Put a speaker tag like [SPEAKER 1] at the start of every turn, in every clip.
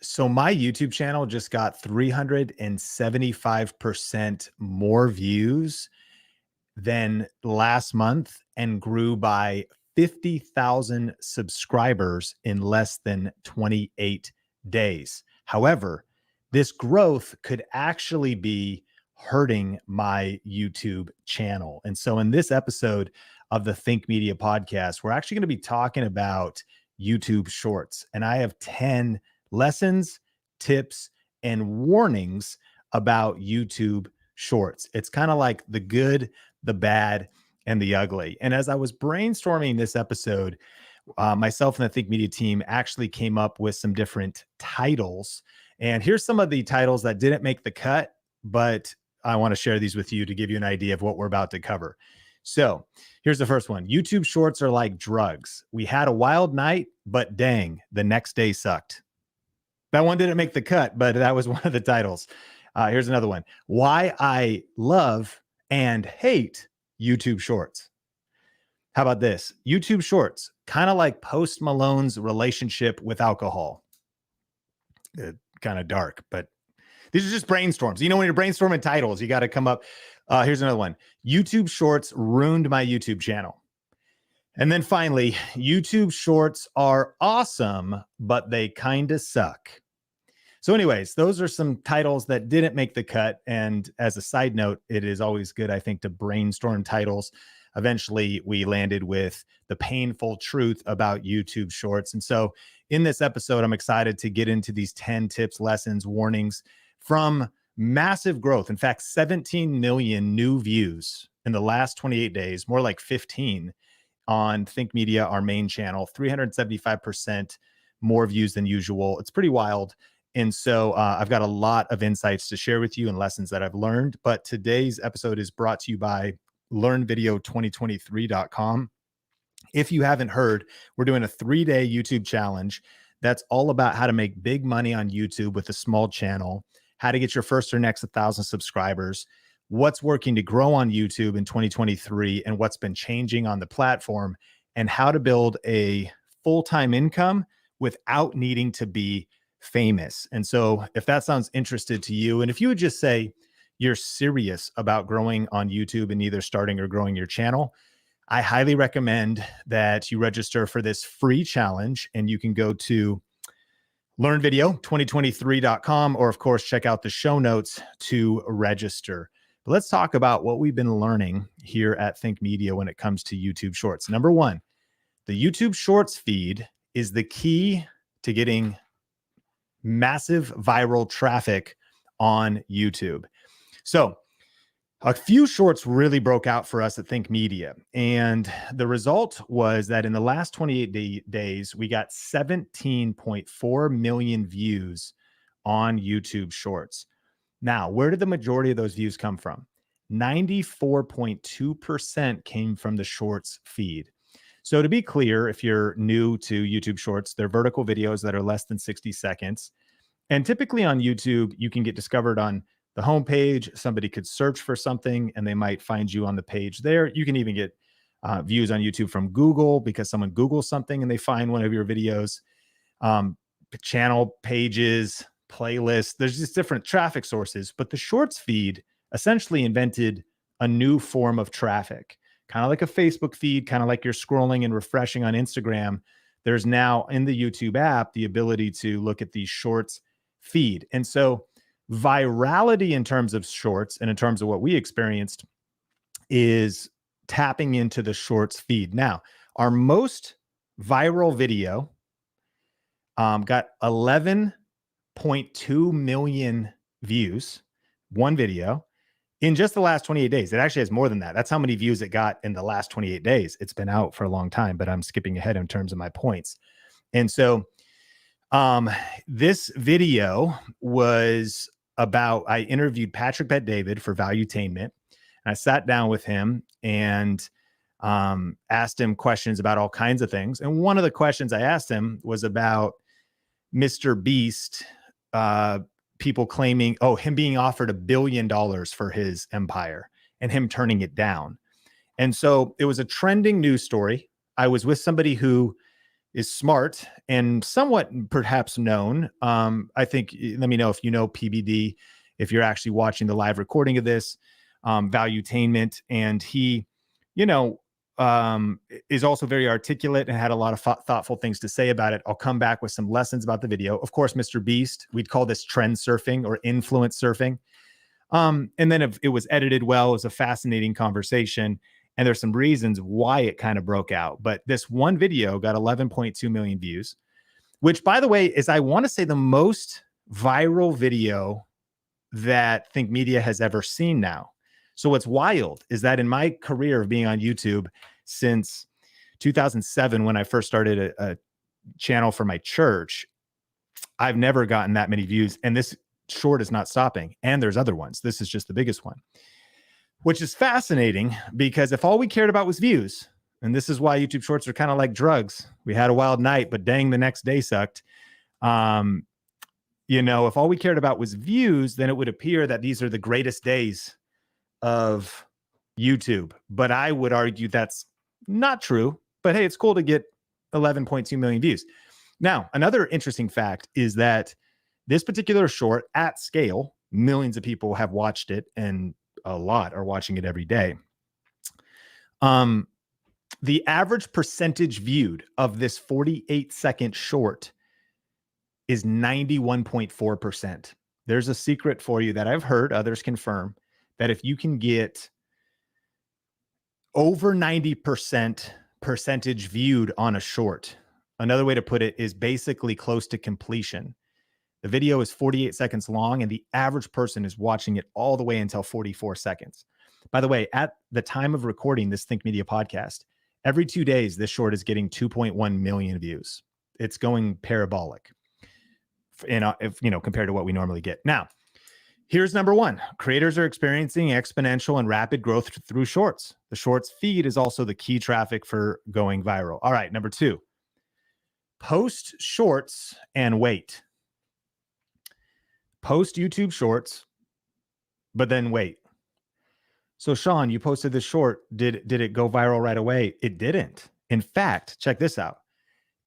[SPEAKER 1] So my YouTube channel just got 375% more views than last month and grew by 50,000 subscribers in less than 28 days. However, this growth could actually be hurting my YouTube channel. And so in this episode of the Think Media podcast, we're actually going to be talking about YouTube Shorts. And I have 10 lessons, tips, and warnings about YouTube Shorts. It's kind of like the good, the bad, and the ugly. And as I was brainstorming this episode, myself and the Think Media team actually came up with some different titles. And here's some of the titles that didn't make the cut, but I want to share these with you to give you an idea of what we're about to cover. So here's the first one. YouTube Shorts are like drugs. We had a wild night, but dang, the next day sucked. That one didn't make the cut, but that was one of the titles. Here's another one. Why I love and hate YouTube Shorts. How about this? YouTube Shorts, kind of like Post Malone's relationship with alcohol. Kind of dark, but these are just brainstorms. You know, when you're brainstorming titles, you got to come up. Here's another one. YouTube Shorts ruined my YouTube channel. And then finally, YouTube Shorts are awesome, but they kind of suck. So anyways, those are some titles that didn't make the cut. And as a side note, it is always good, I think, to brainstorm titles. Eventually, we landed with the painful truth about YouTube Shorts. And so in this episode, I'm excited to get into these 10 tips, lessons, warnings from massive growth. In fact, 17 million new views in the last 28 days, more like 15 on Think Media, our main channel, 375% more views than usual. It's pretty wild. And so I've got a lot of insights to share with you and lessons that I've learned. But today's episode is brought to you by learnvideo2023.com. If you haven't heard, we're doing a 3-day YouTube challenge that's all about how to make big money on YouTube with a small channel, how to get your first or next 1,000 subscribers, what's working to grow on YouTube in 2023 and what's been changing on the platform, and how to build a full-time income without needing to be famous. And so if that sounds interested to you, and if you would just say you're serious about growing on YouTube and either starting or growing your channel, I highly recommend that you register for this free challenge, and you can go to learnvideo2023.com, or of course, check out the show notes to register. But let's talk about what we've been learning here at Think Media when it comes to YouTube Shorts. Number one, the YouTube Shorts feed is the key to getting massive viral traffic on YouTube. So a few shorts really broke out for us at Think Media. And the result was that in the last 28 days, we got 17.4 million views on YouTube Shorts. Now, where did the majority of those views come from? 94.2% came from the Shorts feed. So to be clear, if you're new to YouTube Shorts, they're vertical videos that are less than 60 seconds. And typically on YouTube, you can get discovered on the homepage. Somebody could search for something and they might find you on the page there. You can even get views on YouTube from Google because someone Googles something and they find one of your videos. Channel pages, playlists, there's just different traffic sources. But the Shorts feed essentially invented a new form of traffic, kind of like a Facebook feed, kind of like you're scrolling and refreshing on Instagram. There's now in the YouTube app the ability to look at the Shorts feed. And so virality in terms of Shorts and in terms of what we experienced is tapping into the Shorts feed. Now, our most viral video got 11.2 million views, one video, in just the last 28 days. It actually has more than that. That's how many views it got in the last 28 days. It's been out for a long time, but I'm skipping ahead in terms of my points. And so this video was about, I interviewed Patrick Bet-David for Valuetainment. And I sat down with him and asked him questions about all kinds of things. And one of the questions I asked him was about Mr. Beast, people claiming, him being offered $1 billion for his empire and him turning it down. And so it was a trending news story. I was with somebody who is smart and somewhat perhaps known. I think, let me know if you know PBD, if you're actually watching the live recording of this, Valuetainment. And he, you know, is also very articulate and had a lot of thoughtful things to say about it. I'll come back with some lessons about the video. Of course, Mr. Beast, we'd call this trend surfing or influence surfing. And then if it was edited well, it was a fascinating conversation. And there's some reasons why it kind of broke out. But this one video got 11.2 million views, which, by the way, is, I want to say, the most viral video that Think Media has ever seen now. So what's wild is that in my career of being on YouTube since 2007, when I first started a channel for my church, I've never gotten that many views. And this short is not stopping. And there's other ones. This is just the biggest one, which is fascinating, because if all we cared about was views, and this is why YouTube Shorts are kind of like drugs. We had a wild night, but dang, the next day sucked. You know, if all we cared about was views, then it would appear that these are the greatest days of YouTube. But I would argue that's not true. But hey, it's cool to get 11.2 million views. Now, another interesting fact is that this particular short, at scale, millions of people have watched it, and a lot are watching it every day. The average percentage viewed of this 48-second short is 91.4%. There's a secret for you that I've heard others confirm, that if you can get over 90% percentage viewed on a short, another way to put it is basically close to completion. The video is 48 seconds long, and the average person is watching it all the way until 44 seconds. By the way, at the time of recording this Think Media podcast, every 2 days, this short is getting 2.1 million views. It's going parabolic, if you know, compared to what we normally get. Now, here's number one. Creators are experiencing exponential and rapid growth through shorts. The shorts feed is also the key traffic for going viral. All right, number two, post shorts and wait. Post YouTube shorts, but then wait. So Sean, you posted this short. Did it go viral right away? It didn't. In fact, check this out.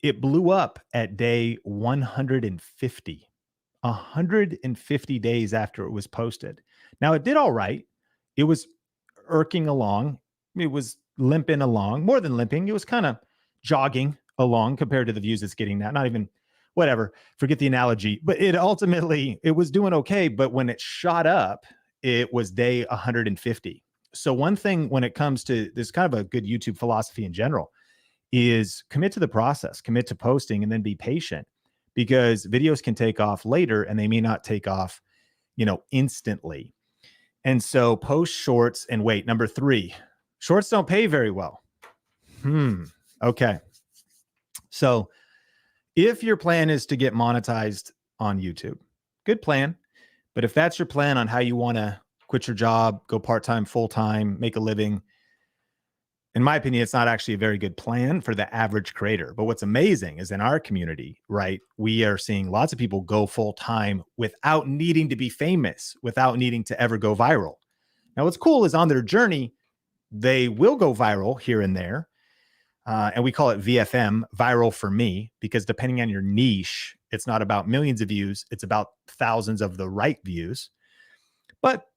[SPEAKER 1] It blew up at day 150. 150 days after it was posted. Now, it did all right. It was irking along. It was limping along, more than limping. It was kind of jogging along compared to the views it's getting now. Not even, whatever, forget the analogy, but it was doing okay. But when it shot up, it was day 150. So one thing when it comes to this, kind of a good YouTube philosophy in general, is commit to the process, commit to posting, and then be patient, because videos can take off later and they may not take off, you know, instantly. And so post shorts and wait. Number three, shorts don't pay very well. Okay. So if your plan is to get monetized on YouTube, good plan. But if that's your plan on how you want to quit your job, go part-time, full-time, make a living, in my opinion, it's not actually a very good plan for the average creator. But what's amazing is in our community, right, we are seeing lots of people go full-time without needing to be famous, without needing to ever go viral. Now, what's cool is on their journey, they will go viral here and there. And we call it VFM, viral for me, because depending on your niche, it's not about millions of views. It's about thousands of the right views. But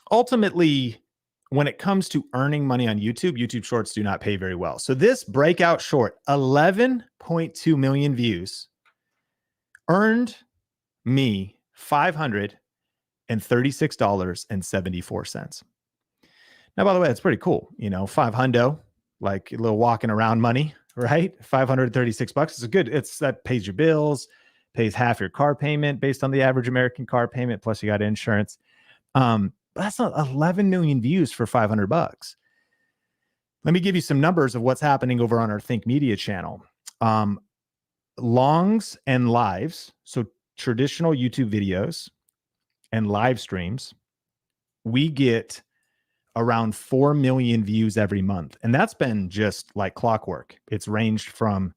[SPEAKER 1] ultimately, when it comes to earning money on YouTube, YouTube Shorts do not pay very well. So this breakout short, 11.2 million views, earned me $536.74. Now, by the way, that's pretty cool. You know, $500, like a little walking around money, right? $536 is a good, that pays your bills, pays half your car payment based on the average American car payment. Plus you got insurance. That's not 11 million views for $500. Let me give you some numbers of what's happening over on our Think Media channel. Longs and lives, so traditional YouTube videos and live streams, we get around 4 million views every month. And that's been just like clockwork. It's ranged from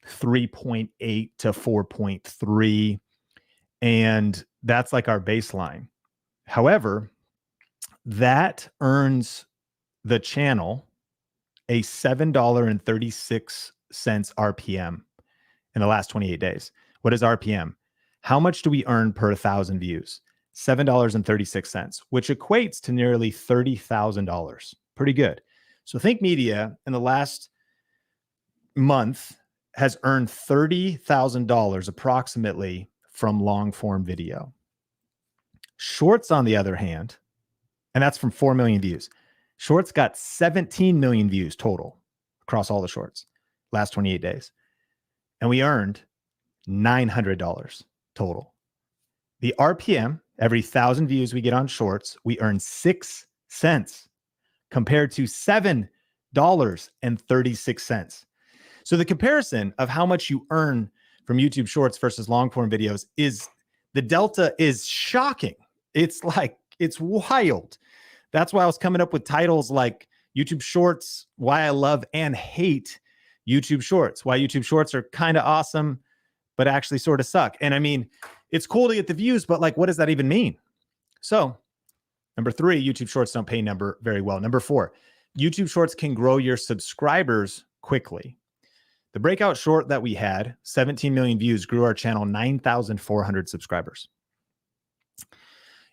[SPEAKER 1] 3.8 to 4.3. And that's like our baseline. However, that earns the channel a $7.36 cents RPM in the last 28 days. What is RPM? How much do we earn per 1,000 views? $7.36, which equates to nearly $30,000. Pretty good. So Think Media in the last month has earned $30,000 approximately from long form video. Shorts, on the other hand, and that's from 4 million views. Shorts got 17 million views total across all the shorts last 28 days. And we earned $900 total. The RPM, every 1,000 views we get on shorts, we earn 6 cents compared to $7.36. So the comparison of how much you earn from YouTube shorts versus long form videos is, the delta is shocking. It's wild. That's why I was coming up with titles like YouTube Shorts, Why I Love and Hate YouTube Shorts, Why YouTube Shorts Are Kind of Awesome, but actually sort of suck. And I mean, it's cool to get the views, but like, what does that even mean? So number 3, YouTube Shorts don't pay very well. Number 4, YouTube Shorts can grow your subscribers quickly. The breakout short that we had, 17 million views, grew our channel 9,400 subscribers.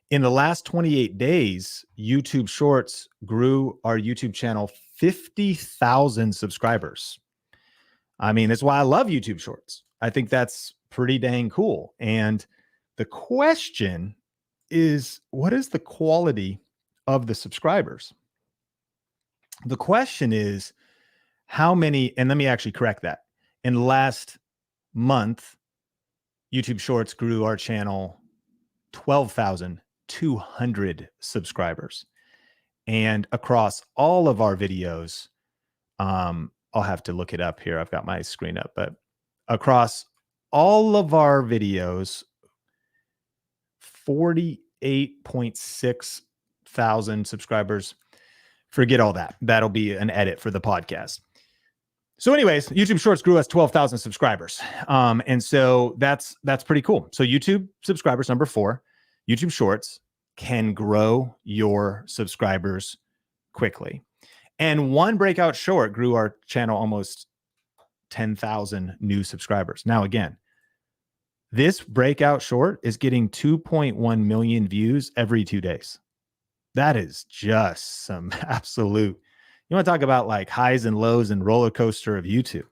[SPEAKER 1] In the last 28 days, YouTube Shorts grew our YouTube channel 50,000 subscribers. I mean, that's why I love YouTube Shorts. I think that's pretty dang cool. And the question is, what is the quality of the subscribers? The question is, how many, and let me actually correct that. In the last month, YouTube Shorts grew our channel 12,200 subscribers. And across all of our videos, I'll have to look it up here. I've got my screen up, but across all of our videos, 48.6 thousand subscribers. Forget all that. That'll be an edit for the podcast. So anyways, YouTube Shorts grew us 12,000 subscribers. And so that's pretty cool. So YouTube subscribers, number 4, YouTube Shorts can grow your subscribers quickly. And one breakout short grew our channel almost 10,000 new subscribers. Now, again, this breakout short is getting 2.1 million views every 2 days. That is just some absolute, you want to talk about like highs and lows and roller coaster of YouTube.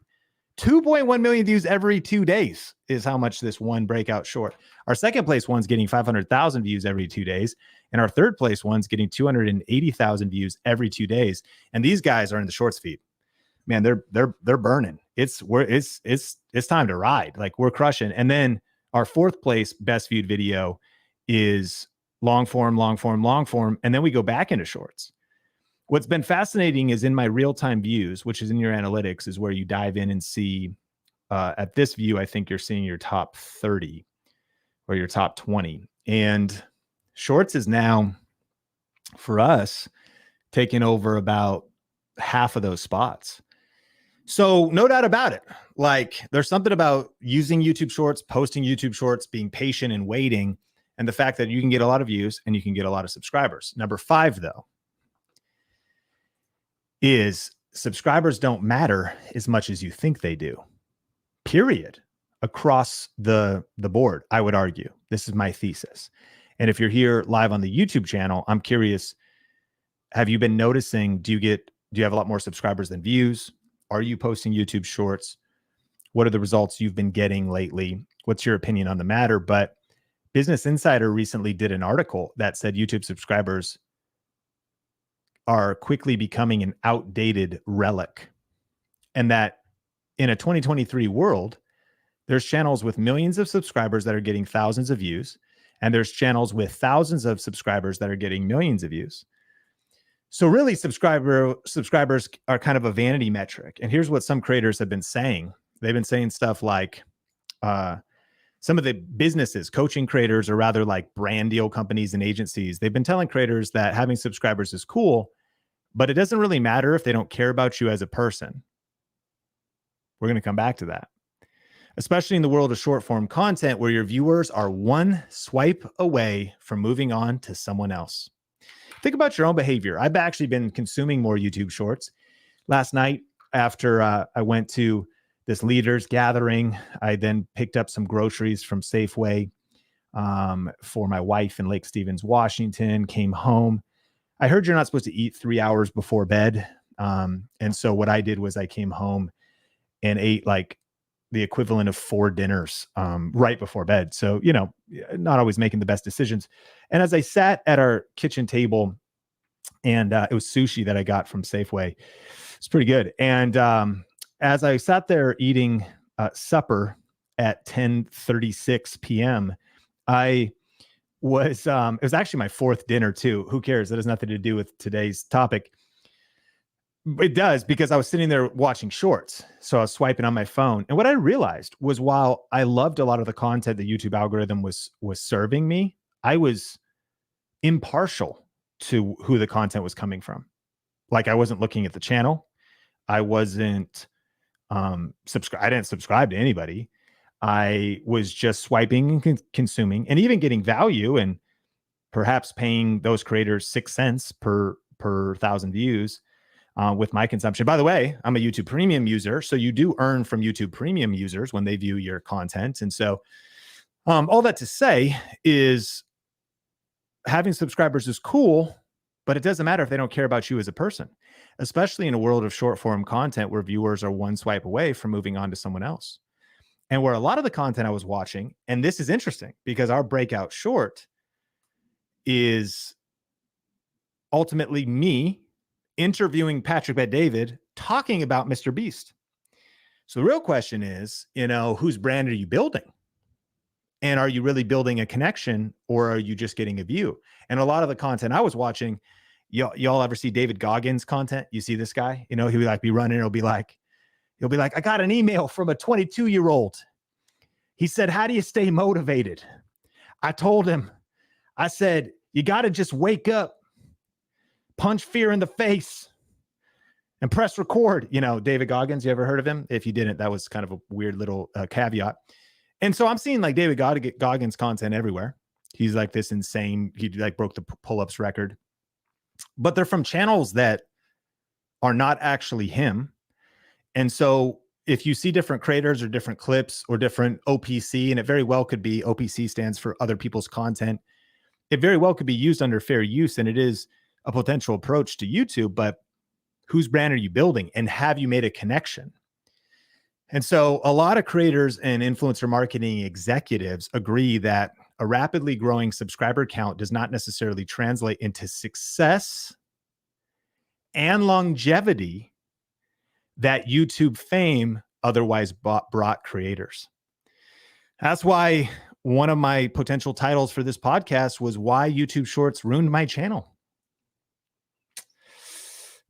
[SPEAKER 1] 2.1 million views every 2 days is how much this one breakout short. Our second place one's getting 500,000 views every 2 days. And our third place one's getting 280,000 views every 2 days. And these guys are in the shorts feed. Man, they're burning. It's time to ride. Like, we're crushing. And then our fourth place best viewed video is long form. And then we go back into shorts. What's been fascinating is in my real-time views, which is in your analytics, is where you dive in and see, at this view, I think you're seeing your top 30 or your top 20. And shorts is now, for us, taking over about half of those spots. So no doubt about it. Like, there's something about using YouTube Shorts, posting YouTube Shorts, being patient and waiting, and the fact that you can get a lot of views and you can get a lot of subscribers. Number 5, though, is subscribers don't matter as much as you think they do. Period. Across the board, I would argue. This is my thesis. And if you're here live on the YouTube channel, I'm curious, have you been noticing, do you have a lot more subscribers than views? Are you posting YouTube Shorts? What are the results you've been getting lately? What's your opinion on the matter? But Business Insider recently did an article that said YouTube subscribers are quickly becoming an outdated relic. And that in a 2023 world, there's channels with millions of subscribers that are getting thousands of views, and there's channels with thousands of subscribers that are getting millions of views. So really, subscribers are kind of a vanity metric. And here's what some creators have been saying. They've been saying stuff like, some of the businesses, coaching creators, or rather like brand deal companies and agencies, they've been telling creators that having subscribers is cool, but it doesn't really matter if they don't care about you as a person. We're going to come back to that. Especially in the world of short form content, where your viewers are one swipe away from moving on to someone else. Think about your own behavior. I've actually been consuming more YouTube Shorts. Last night, after I went to this leaders gathering. I then picked up some groceries from Safeway for my wife in Lake Stevens, Washington, came home. I heard you're not supposed to eat 3 hours before bed. And so what I did was I came home and ate like the equivalent of 4 dinners right before bed. So, not always making the best decisions. And as I sat at our kitchen table, and it was sushi that I got from Safeway. It's pretty good. And as I sat there eating supper at 10:36 p.m., I was, it was actually my 4th dinner too. Who cares? That has nothing to do with today's topic. It does, because I was sitting there watching shorts. So I was swiping on my phone. And what I realized was, while I loved a lot of the content the YouTube algorithm was serving me, I was impartial to who the content was coming from. Like, I wasn't looking at the channel. I wasn't subscribe. I didn't subscribe to anybody. I was just swiping and consuming, and even getting value, and perhaps paying those creators 6 cents per 1,000 views with my consumption. By the way, I'm a YouTube Premium user, so you do earn from YouTube Premium users when they view your content. And so all that to say is, having subscribers is cool, but it doesn't matter if they don't care about you as a person, especially in a world of short form content where viewers are one swipe away from moving on to someone else. And where a lot of the content I was watching, and this is interesting because our breakout short is ultimately me interviewing Patrick Bet-David talking about Mr. Beast. So the real question is, whose brand are you building? And are you really building a connection, or are you just getting a view? And a lot of the content I was watching, y'all ever see David Goggins content? You see this guy, he would be running. He'll be like, I got an email from a 22-year-old. He said, how do you stay motivated? I told him, I said, you got to just wake up, punch fear in the face, and press record. David Goggins, you ever heard of him? If you didn't, that was kind of a weird little caveat. And so I'm seeing like David Goggins content everywhere. He's like this insane, he like broke the pull-ups record, but they're from channels that are not actually him. And so if you see different creators or different clips or different OPC, and it very well could be, OPC stands for other people's content, it very well could be used under fair use, and it is a potential approach to YouTube, but whose brand are you building, and have you made a connection? And so a lot of creators and influencer marketing executives agree that a rapidly growing subscriber count does not necessarily translate into success and longevity that YouTube fame otherwise brought creators. That's why one of my potential titles for this podcast was Why YouTube Shorts Ruined My Channel.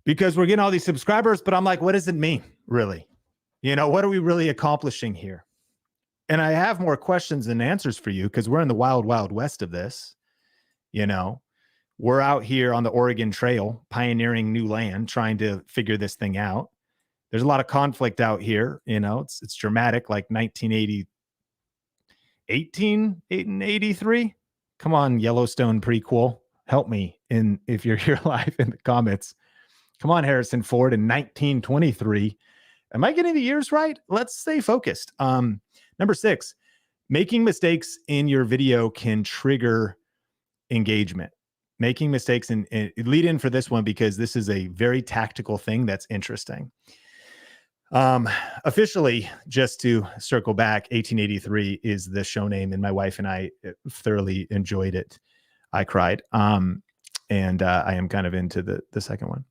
[SPEAKER 1] Because we're getting all these subscribers, but I'm like, what does it mean, really? What are we really accomplishing here? And I have more questions than answers for you, because we're in the wild, wild west of this. We're out here on the Oregon Trail, pioneering new land, trying to figure this thing out. There's a lot of conflict out here. It's dramatic, like 1883. Come on, Yellowstone prequel. Help me if you're here live in the comments. Come on, Harrison Ford in 1923. Am I getting the years right? Let's stay focused. Number 6, making mistakes in your video can trigger engagement. Making mistakes, and lead in for this one, because this is a very tactical thing that's interesting. Officially, just to circle back, 1883 is the show name, and my wife and I thoroughly enjoyed it. I cried. And I am kind of into the second one.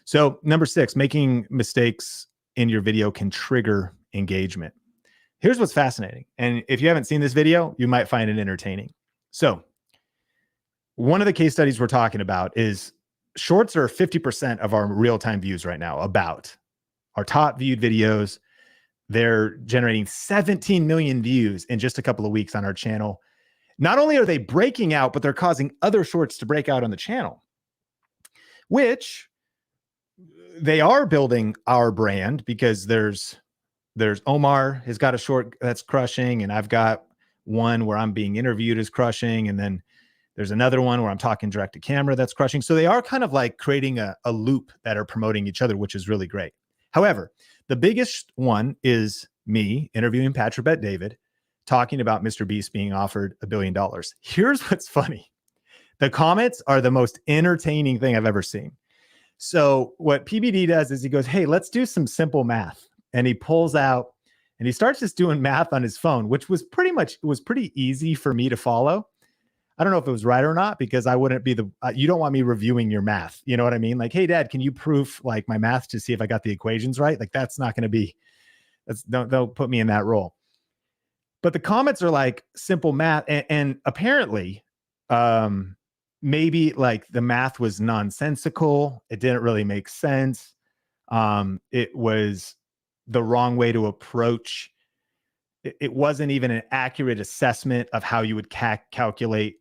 [SPEAKER 1] So number 6, making mistakes in your video can trigger engagement. Here's what's fascinating. And if you haven't seen this video, you might find it entertaining. So one of the case studies we're talking about is shorts are 50% of our real-time views right now, about our top viewed videos. They're generating 17 million views in just a couple of weeks on our channel. Not only are they breaking out, but they're causing other shorts to break out on the channel, which they are building our brand, because there's Omar has got a short that's crushing, and I've got one where I'm being interviewed is crushing, and then there's another one where I'm talking direct to camera that's crushing. So they are kind of like creating a loop that are promoting each other, which is really great. However, the biggest one is me interviewing Patrick Bet David, talking about Mr. Beast being offered $1 billion. Here's what's funny. The comments are the most entertaining thing I've ever seen. So what PBD does is he goes, hey, let's do some simple math. And he pulls out and he starts just doing math on his phone, which was pretty easy for me to follow. I don't know if it was right or not, because I wouldn't be you don't want me reviewing your math. You know what I mean? Like, hey, Dad, can you proof like my math to see if I got the equations right? Like, that's not going to be, don't put me in that role. But the comments are like simple math. And apparently, maybe like the math was nonsensical. It didn't really make sense. It was the wrong way to approach. It wasn't even an accurate assessment of how you would calculate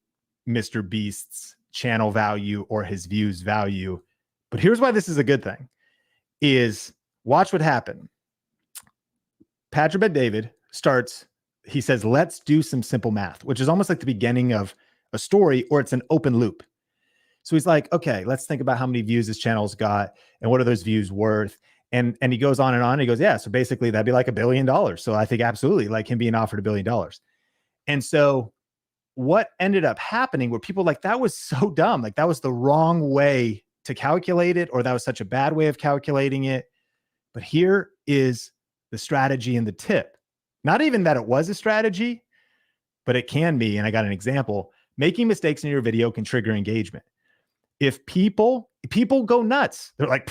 [SPEAKER 1] Mr. Beast's channel value or his views value. But here's why this is a good thing, is watch what happened. Patrick Bet David he says, let's do some simple math, which is almost like the beginning of a story, or it's an open loop. So he's like, okay, let's think about how many views this channel's got and what are those views worth. And he goes on and on. And he goes, yeah, so basically that'd be like $1 billion. So I think absolutely like him being offered $1 billion. And so what ended up happening were people like, that was so dumb. Like, that was the wrong way to calculate it, or that was such a bad way of calculating it. But here is the strategy and the tip. Not even that it was a strategy, but it can be. And I got an example. Making mistakes in your video can trigger engagement. If people go nuts, they're like,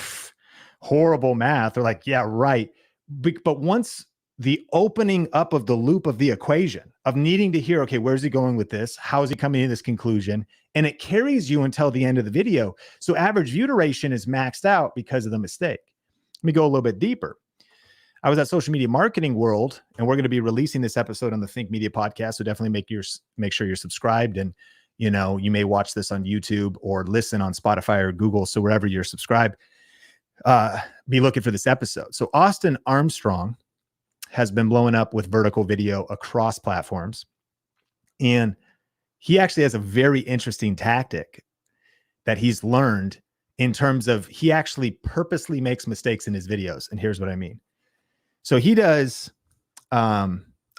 [SPEAKER 1] horrible math. They're like, yeah, right. But once the opening up of the loop of the equation of needing to hear, okay, where's he going with this? How is he coming to this conclusion? And it carries you until the end of the video. So average view duration is maxed out because of the mistake. Let me go a little bit deeper. I was at Social Media Marketing World, and we're going to be releasing this episode on the Think Media podcast. So definitely make sure you're subscribed, and you may watch this on YouTube or listen on Spotify or Google. So wherever you're subscribed, be looking for this episode. So Austin Armstrong has been blowing up with vertical video across platforms. And he actually has a very interesting tactic that he's learned in terms of he actually purposely makes mistakes in his videos. And here's what I mean. So he does a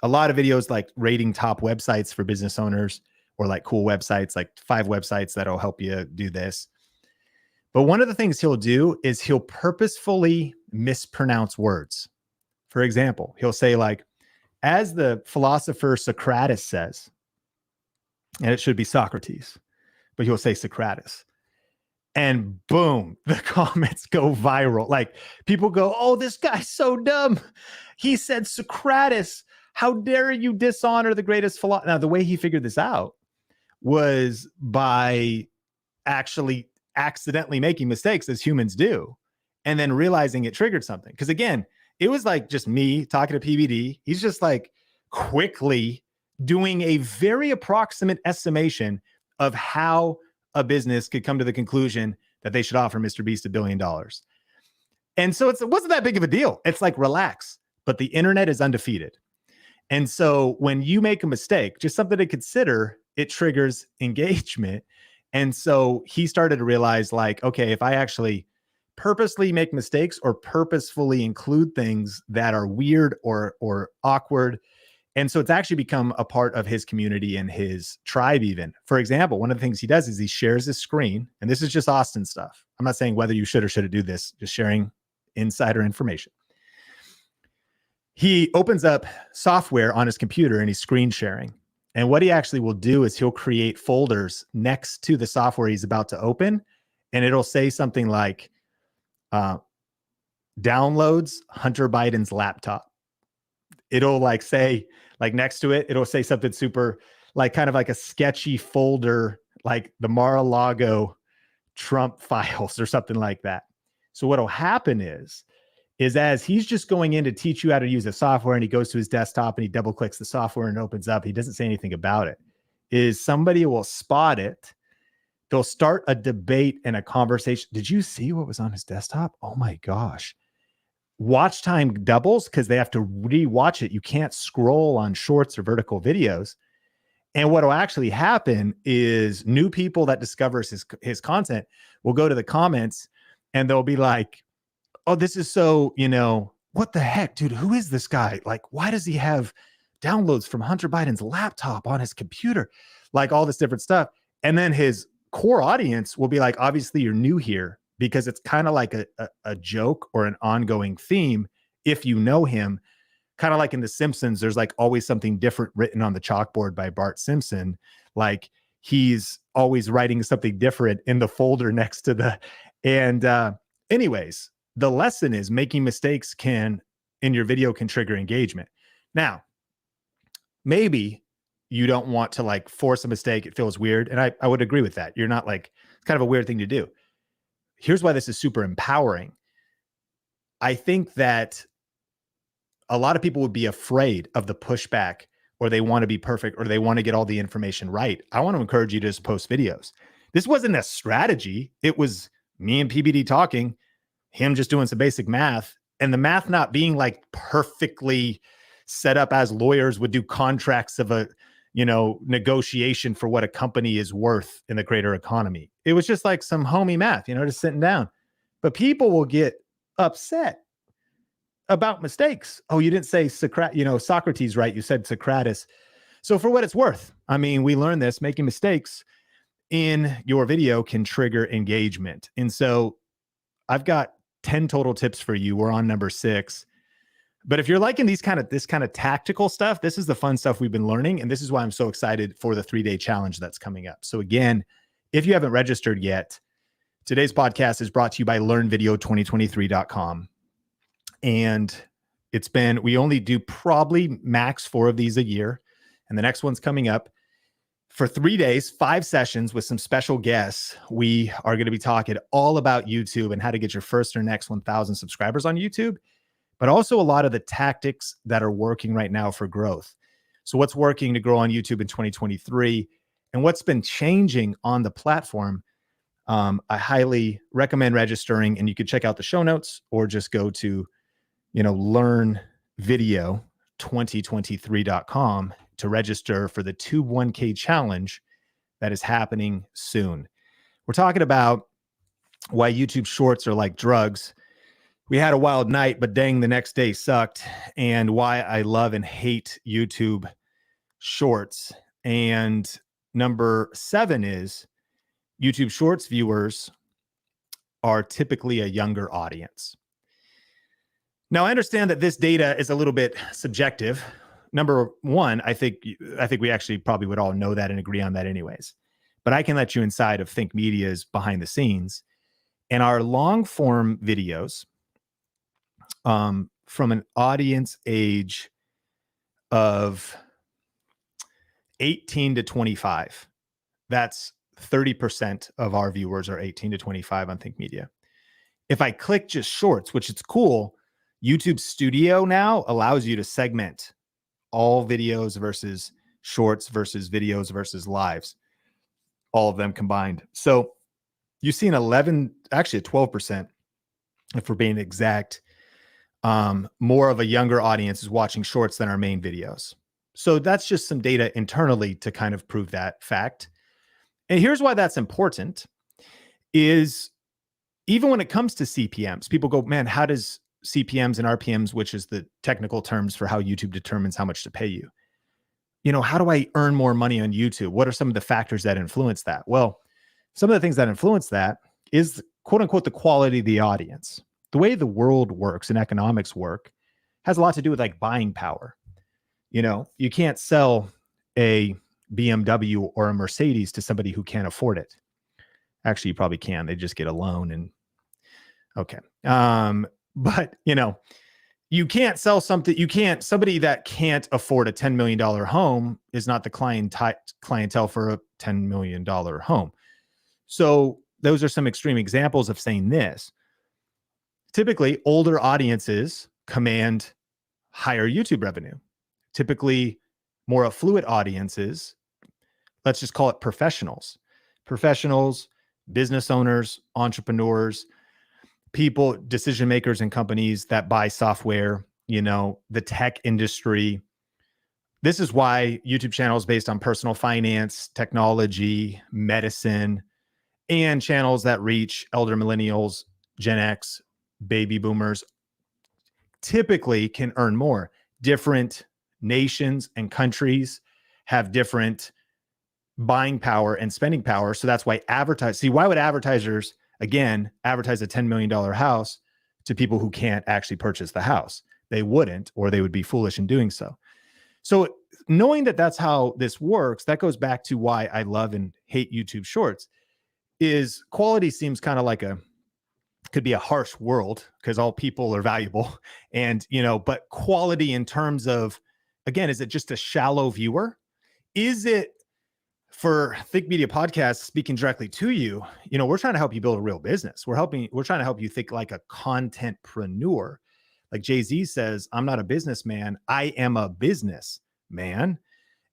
[SPEAKER 1] lot of videos like rating top websites for business owners, or like cool websites, like 5 websites that'll help you do this. But one of the things he'll do is he'll purposefully mispronounce words. For example, he'll say like, as the philosopher Socrates says, and it should be Socrates, but he'll say Socrates. And boom, the comments go viral. Like, people go, oh, this guy's so dumb. He said Socrates. How dare you dishonor the greatest philosopher? Now, the way he figured this out was by actually accidentally making mistakes, as humans do, and then realizing it triggered something. Because again, it was like just me talking to PBD. He's just like quickly doing a very approximate estimation of how a business could come to the conclusion that they should offer Mr. Beast $1 billion. And so it wasn't that big of a deal. It's like, relax. But the internet is undefeated. And so when you make a mistake, just something to consider, it triggers engagement. And so he started to realize, like, okay, if I actually purposely make mistakes or purposefully include things that are weird or awkward. And so it's actually become a part of his community and his tribe even. For example, one of the things he does is he shares his screen, and this is just Austin stuff. I'm not saying whether you should or shouldn't do this, just sharing insider information. He opens up software on his computer and he's screen sharing. And what he actually will do is he'll create folders next to the software he's about to open. And it'll say something like, downloads Hunter Biden's laptop. It'll like say, like next to it, it'll say something super, like kind of like a sketchy folder, like the Mar-a-Lago Trump files or something like that. So what'll happen is as he's just going in to teach you how to use the software, and he goes to his desktop and he double clicks the software and it opens up, he doesn't say anything about it, is somebody will spot it. They'll start a debate and a conversation. Did you see what was on his desktop? Oh my gosh. Watch time doubles because they have to rewatch it. You can't scroll on shorts or vertical videos. And what will actually happen is new people that discovers his content will go to the comments and they'll be like, oh, this is so, what the heck, dude? Who is this guy? Like, why does he have downloads from Hunter Biden's laptop on his computer? Like all this different stuff. And then his core audience will be like, obviously, you're new here because it's kind of like a joke or an ongoing theme if you know him. Kind of like in The Simpsons, there's like always something different written on the chalkboard by Bart Simpson. Like he's always writing something different in the folder next to anyways, the lesson is making mistakes in your video can trigger engagement. Now, maybe you don't want to like force a mistake. It feels weird. And I would agree with that. You're not like, it's kind of a weird thing to do. Here's why this is super empowering. I think that a lot of people would be afraid of the pushback, or they want to be perfect, or they want to get all the information right. I want to encourage you to just post videos. This wasn't a strategy. It was me and PBD talking, him just doing some basic math, and the math not being like perfectly set up as lawyers would do contracts of a, negotiation for what a company is worth in the greater economy. It was just like some homey math, just sitting down. But people will get upset about mistakes. Oh, you didn't say Socrates, right? You said Socrates. So for what it's worth, I mean, we learned this, making mistakes in your video can trigger engagement. And so I've got 10 total tips for you. We're on number 6. But if you're liking this kind of tactical stuff, this is the fun stuff we've been learning. And this is why I'm so excited for the 3-day challenge that's coming up. So again, if you haven't registered yet, today's podcast is brought to you by learnvideo2023.com. And we only do probably max 4 of these a year. And the next one's coming up for 3 days, 5 sessions with some special guests. We are going to be talking all about YouTube and how to get your first or next 1,000 subscribers on YouTube, but also a lot of the tactics that are working right now for growth. So what's working to grow on YouTube in 2023 and what's been changing on the platform. I highly recommend registering, and you can check out the show notes or just go to learnvideo2023.com to register for the 1K challenge that is happening soon. We're talking about why YouTube shorts are like drugs. We had a wild night, but dang, the next day sucked, and why I love and hate YouTube shorts. And number 7 is YouTube shorts viewers are typically a younger audience. Now, I understand that this data is a little bit subjective. Number 1, I think we actually probably would all know that and agree on that anyways. But I can let you inside of Think Media's behind the scenes. And our long form videos from an audience age of 18 to 25, that's 30% of our viewers are 18 to 25 on Think Media. If I click just shorts, which is cool, YouTube Studio now allows you to segment all videos versus shorts versus videos versus lives, all of them combined. So you see a 12%, if we're being exact, more of a younger audience is watching shorts than our main videos. So that's just some data internally to kind of prove that fact. And here's why that's important is even when it comes to CPMs, people go, man, how does CPMs and RPMs, which is the technical terms for how YouTube determines how much to pay you, how do I earn more money on YouTube? What are some of the factors that influence that? Well, some of the things that influence that is quote unquote the quality of the audience. The way the world works and economics work has a lot to do with like buying power. You can't sell a BMW or a Mercedes to somebody who can't afford it. Actually, you probably can. They just get a loan and okay. But you can't sell something. Somebody that can't afford a $10 million home is not the clientele for a $10 million home. So those are some extreme examples of saying this. Typically, older audiences command higher YouTube revenue. Typically, more affluent audiences, let's just call it professionals, business owners, entrepreneurs, people, decision makers in companies that buy software, the tech industry. This is why YouTube channels based on personal finance, technology, medicine, and channels that reach elder millennials, Gen X, baby boomers typically can earn more. Different nations and countries have different buying power and spending power. So that's why why would advertisers, again, advertise a $10 million house to people who can't actually purchase the house? They wouldn't, or they would be foolish in doing so. So knowing that that's how this works, that goes back to why I love and hate YouTube Shorts. Is quality seems kind of like could be a harsh world because all people are valuable. And, but quality in terms of, again, is it just a shallow viewer? Is it, for Think Media Podcast, speaking directly to you, we're trying to help you build a real business. We're trying to help you think like a contentpreneur. Like Jay-Z says, I'm not a businessman, I am a businessman.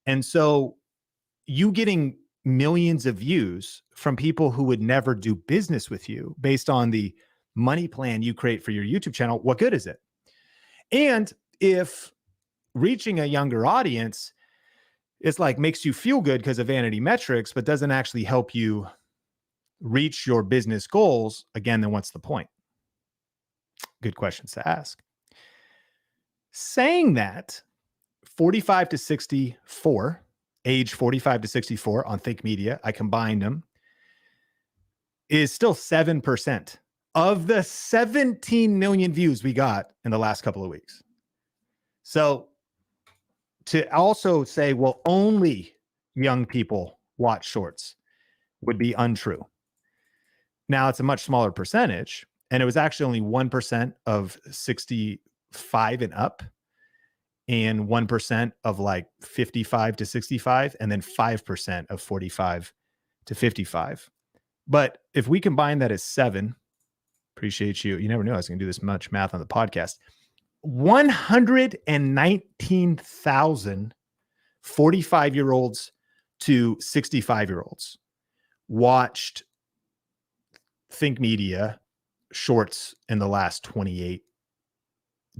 [SPEAKER 1] And so you getting millions of views from people who would never do business with you based on the money plan you create for your YouTube channel, what good is it? And if reaching a younger audience, it's like makes you feel good because of vanity metrics, but doesn't actually help you reach your business goals, again, then what's the point? Good questions to ask. Saying that, 45 to 64, age 45 to 64 on Think Media, I combined them, is still 7% of the 17 million views we got in the last couple of weeks. So to also say, well, only young people watch shorts would be untrue. Now it's a much smaller percentage, and it was actually only 1% of 65 and up, and 1% of like 55 to 65, and then 5% of 45 to 55. But if we combine that as 7, appreciate you. You never knew I was going to do this much math on the podcast. 119,000 45-year-olds to 65-year-olds watched Think Media shorts in the last 28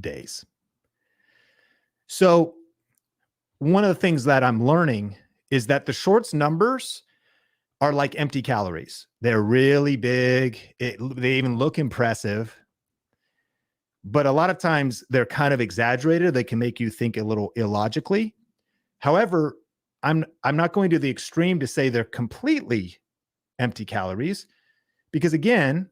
[SPEAKER 1] days. So one of the things that I'm learning is that the shorts numbers are like empty calories. They're really big. They even look impressive. But a lot of times they're kind of exaggerated. They can make you think a little illogically. However, I'm not going to the extreme to say they're completely empty calories, because again,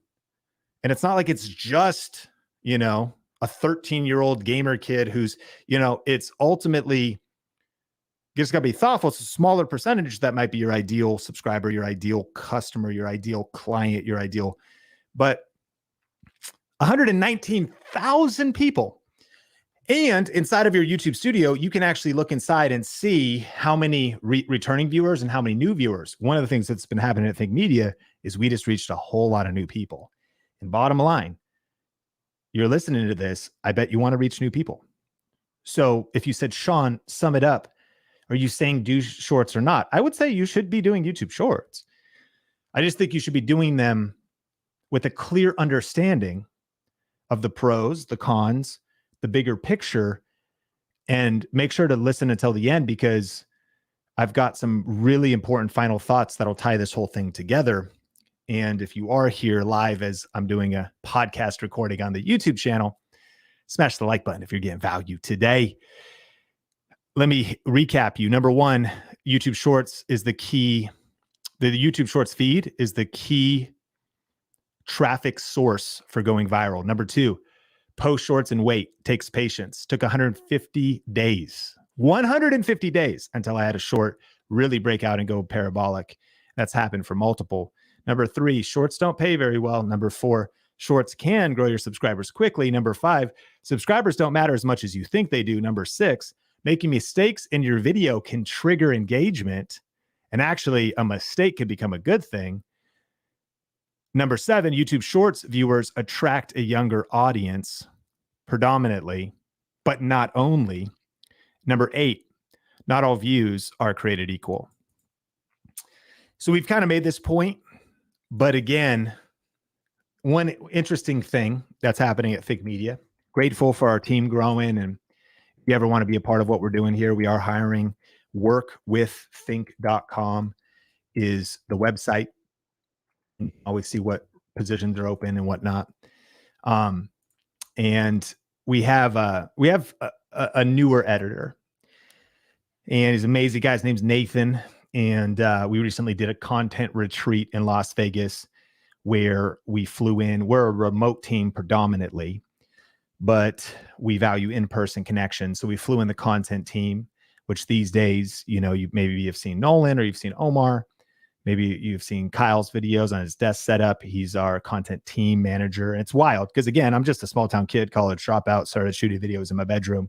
[SPEAKER 1] and it's not like it's just, a 13-year-old gamer kid who's, it's ultimately just got to be thoughtful. It's a smaller percentage that might be your ideal subscriber, your ideal customer, your ideal client, your ideal, but 119,000 people. And inside of your YouTube studio, you can actually look inside and see how many returning viewers and how many new viewers. One of the things that's been happening at Think Media is we just reached a whole lot of new people. And bottom line, you're listening to this, I bet you want to reach new people. So if you said, Sean, sum it up, are you saying do shorts or not? I would say you should be doing YouTube shorts. I just think you should be doing them with a clear understanding of the pros, the cons, the bigger picture, and make sure to listen until the end, because I've got some really important final thoughts that'll tie this whole thing together. And if you are here live as I'm doing a podcast recording on the YouTube channel, smash the like button if you're getting value today. Let me recap you. Number one, YouTube Shorts is the key. The YouTube Shorts feed is the key traffic source for going viral. Number two, post shorts and wait takes patience. Took 150 days until I had a short really break out and go parabolic. That's happened for multiple. Number three, shorts don't pay very well. Number four, shorts can grow your subscribers quickly. Number five, subscribers don't matter as much as you think they do. Number six, making mistakes in your video can trigger engagement. And actually, a mistake could become a good thing. Number seven, YouTube Shorts viewers attract a younger audience predominantly, but not only. Number eight, not all views are created equal. So we've kind of made this point, but again, one interesting thing that's happening at Think Media, grateful for our team growing. And if you ever want to be a part of what we're doing here, we are hiring. Workwiththink.com is the website. Always see what positions are open and whatnot. And we have a newer editor, and he's an amazing guy. His name's Nathan. And we recently did a content retreat in Las Vegas where we flew in. We're a remote team predominantly, but we value in-person connection. So we flew in the content team, which these days, you know, you've seen Nolan or you've seen Omar. Maybe you've seen Kyle's videos on his desk setup. He's our content team manager. And it's wild because, again, I'm just a small town kid, college dropout, started shooting videos in my bedroom.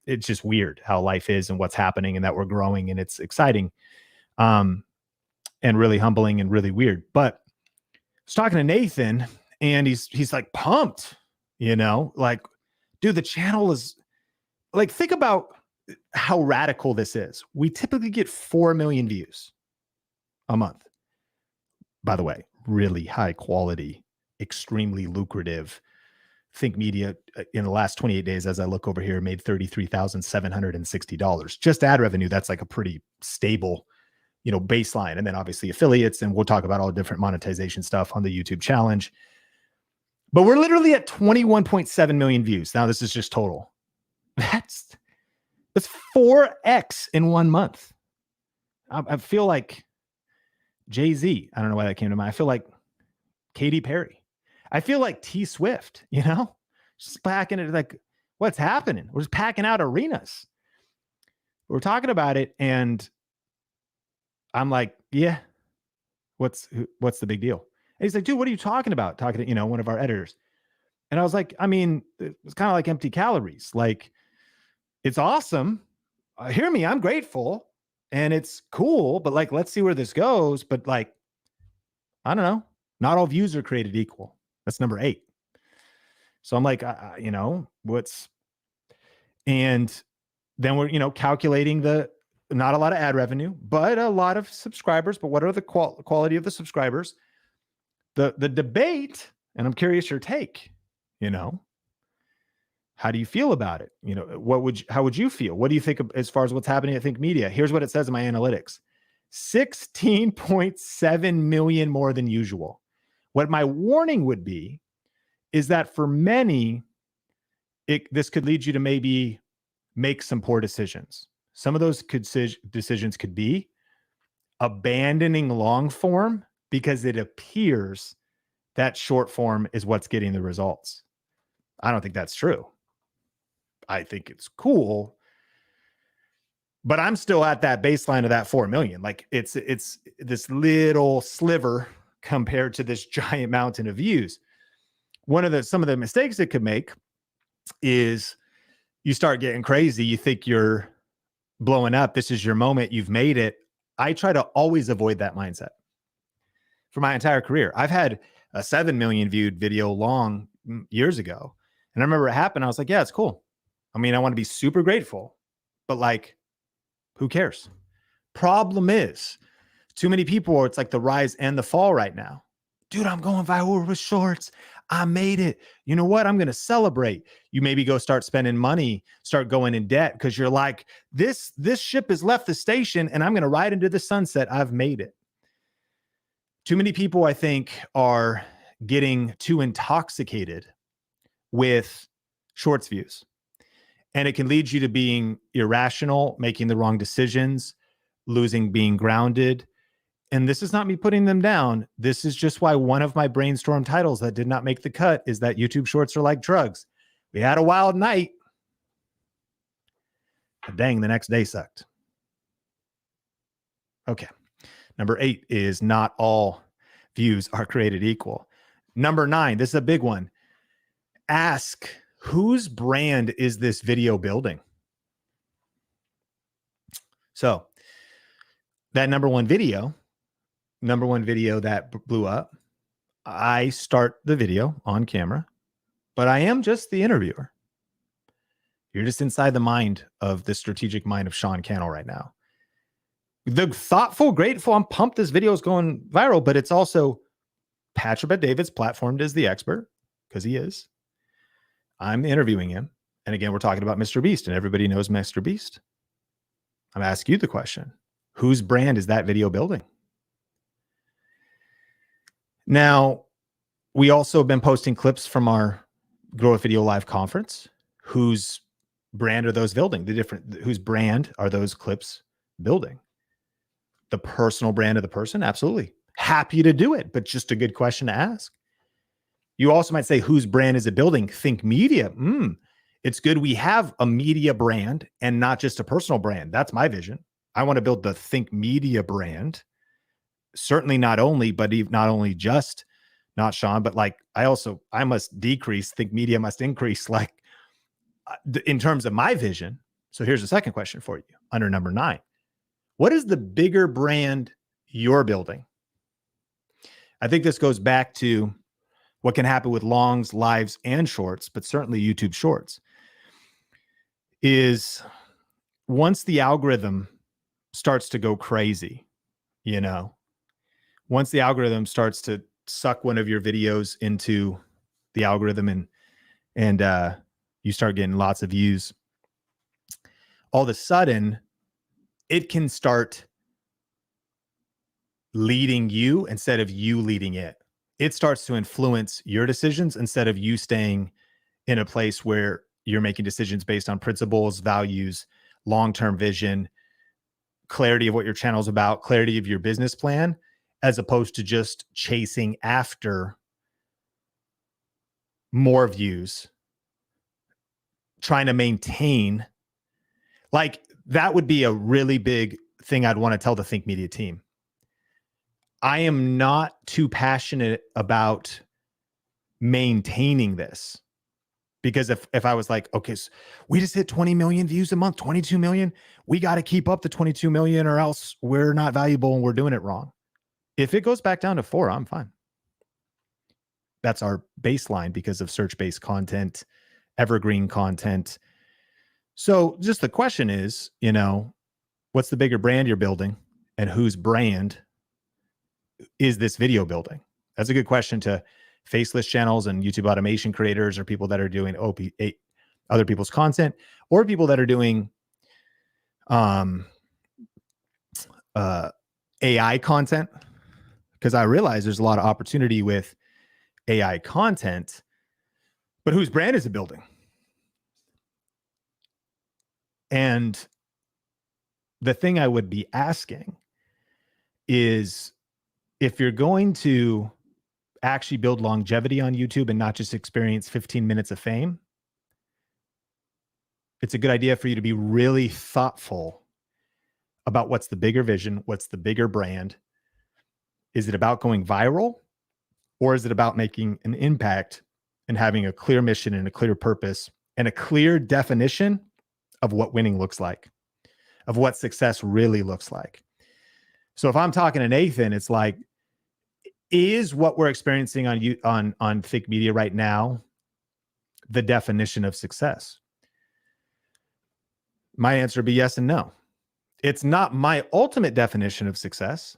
[SPEAKER 1] It's just weird how life is and what's happening and that we're growing, and it's exciting and really humbling and really weird. But I was talking to Nathan and he's like pumped, you know, like, dude, the channel is like, think about how radical this is. We typically get 4 million views a month. By the way, really high quality, extremely lucrative. Think Media in the last 28 days, as I look over here, made $33,760. Just ad revenue. That's like a pretty stable, you know, baseline. And then obviously affiliates. And we'll talk about all the different monetization stuff on the YouTube challenge. But we're literally at 21.7 million views. Now, this is just total. That's 4x in 1 month. I feel like Jay-Z. I don't know why that came to mind. I feel like Katy Perry. I feel like T Swift, you know, just packing it, like, what's happening? We're just packing out arenas. We're talking about it. And I'm like, yeah, what's the big deal? And he's like, dude, what are you talking about? Talking to, you know, one of our editors. And I was like, I mean, it's kind of like empty calories. Like, it's awesome. Hear me, I'm grateful and it's cool, but like, let's see where this goes. But like, I don't know. Not all views are created equal. That's number 8. So I'm like, you know, and then we're, you know, calculating not a lot of ad revenue, but a lot of subscribers. But what are the quality of the subscribers? The debate, and I'm curious your take, you know, how do you feel about it? You know, how would you feel? What do you think as far as what's happening at Think Media? Here's what it says in my analytics. 16.7 million more than usual. What my warning would be is that for many, this could lead you to maybe make some poor decisions. Some of those decisions could be abandoning long form because it appears that short form is what's getting the results. I don't think that's true. I think it's cool, but I'm still at that baseline of that 4 million. Like it's this little sliver compared to this giant mountain of views. Some of the mistakes it could make is you start getting crazy. You think you're blowing up. This is your moment. You've made it. I try to always avoid that mindset for my entire career. I've had a 7 million viewed video long years ago. And I remember it happened. I was like, yeah, it's cool. I mean, I want to be super grateful, but like, who cares? Problem is, too many people, it's like the rise and the fall right now. Dude, I'm going viral with shorts. I made it. You know what? I'm going to celebrate. You maybe go start spending money, start going in debt because you're like, this ship has left the station and I'm going to ride into the sunset. I've made it. Too many people, I think, are getting too intoxicated with shorts views. And it can lead you to being irrational, making the wrong decisions, losing being grounded. And this is not me putting them down. This is just why one of my brainstorm titles that did not make the cut is that YouTube shorts are like drugs. We had a wild night. But dang, the next day sucked. Okay. Number 8 is not all views are created equal. Number 9, this is a big one. Ask, whose brand is this video building? So that number one video that blew up, I start the video on camera, but I am just the interviewer. You're just inside the mind of the strategic mind of Sean Cannell right now. The thoughtful, grateful, I'm pumped this video is going viral, but it's also Patrick Bet-David's platformed as the expert because he is. I'm interviewing him. And again, we're talking about Mr. Beast and everybody knows Mr. Beast. I'm asking you the question, whose brand is that video building? Now, We also have been posting clips from our Grow with Video Live conference. Whose brand are those building? Whose brand are those clips building? The personal brand of the person? Absolutely. Happy to do it, but just a good question to ask. You also might say, whose brand is it building? Think media. It's good we have a media brand and not just a personal brand. That's my vision. I want to build the Think Media brand. Certainly not only, but not only just, not Sean, but like I must decrease, Think Media must increase, like in terms of my vision. So here's the second question for you under number 9. What is the bigger brand you're building? I think this goes back to what can happen with longs, lives, and shorts, but certainly YouTube shorts, is once the algorithm starts to go crazy, once the algorithm starts to suck one of your videos into the algorithm and you start getting lots of views, all of a sudden it can start leading you instead of you leading it. It starts to influence your decisions instead of you staying in a place where you're making decisions based on principles, values, long-term vision, clarity of what your channel is about, clarity of your business plan, as opposed to just chasing after more views, trying to maintain. Like, that would be a really big thing I'd want to tell the Think Media team. I am not too passionate about maintaining this, because if I was like, okay, so we just hit 20 million views a month, 22 million, we got to keep up the 22 million or else we're not valuable and we're doing it wrong. If it goes back down to 4, I'm fine. That's our baseline because of search-based content, evergreen content. So just the question is, what's the bigger brand you're building and whose brand is this video building? That's a good question to faceless channels and YouTube automation creators, or people that are doing other people's content, or people that are doing AI content. Because I realize there's a lot of opportunity with AI content, but whose brand is it building? And the thing I would be asking is, if you're going to actually build longevity on YouTube and not just experience 15 minutes of fame, it's a good idea for you to be really thoughtful about what's the bigger vision, what's the bigger brand. Is it about going viral, or is it about making an impact and having a clear mission and a clear purpose and a clear definition of what winning looks like, of what success really looks like? So if I'm talking to Nathan, it's like, is what we're experiencing on Think Media right now the definition of success? My answer would be yes and no. It's not my ultimate definition of success.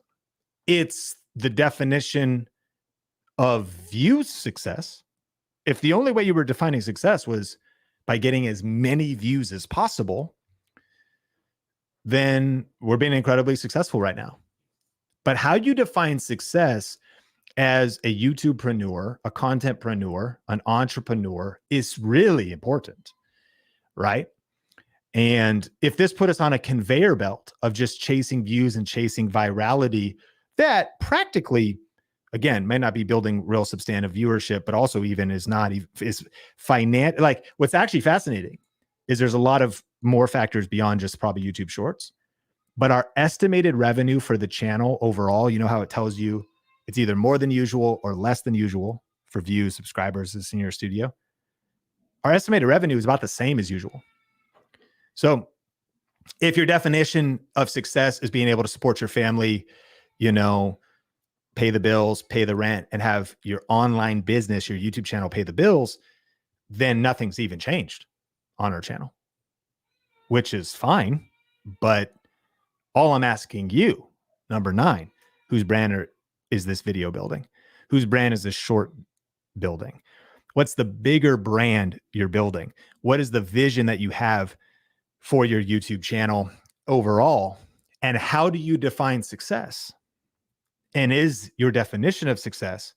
[SPEAKER 1] It's the definition of views success. If the only way you were defining success was by getting as many views as possible, then we're being incredibly successful right now. But how you define success as a YouTubepreneur, a contentpreneur, an entrepreneur is really important, right? And if this put us on a conveyor belt of just chasing views and chasing virality, that practically, again, may not be building real substantive viewership, but also even is like, what's actually fascinating is there's a lot of more factors beyond just probably YouTube Shorts, but our estimated revenue for the channel overall, how it tells you it's either more than usual or less than usual for views, subscribers, in your studio. Our estimated revenue is about the same as usual. So if your definition of success is being able to support your family, pay the bills, pay the rent, and have your online business, your YouTube channel pay the bills, then nothing's even changed on our channel, which is fine. But all I'm asking you, number 9, whose brand is this video building? Whose brand is this short building? What's the bigger brand you're building? What is the vision that you have for your YouTube channel overall? And how do you define success? And is your definition of success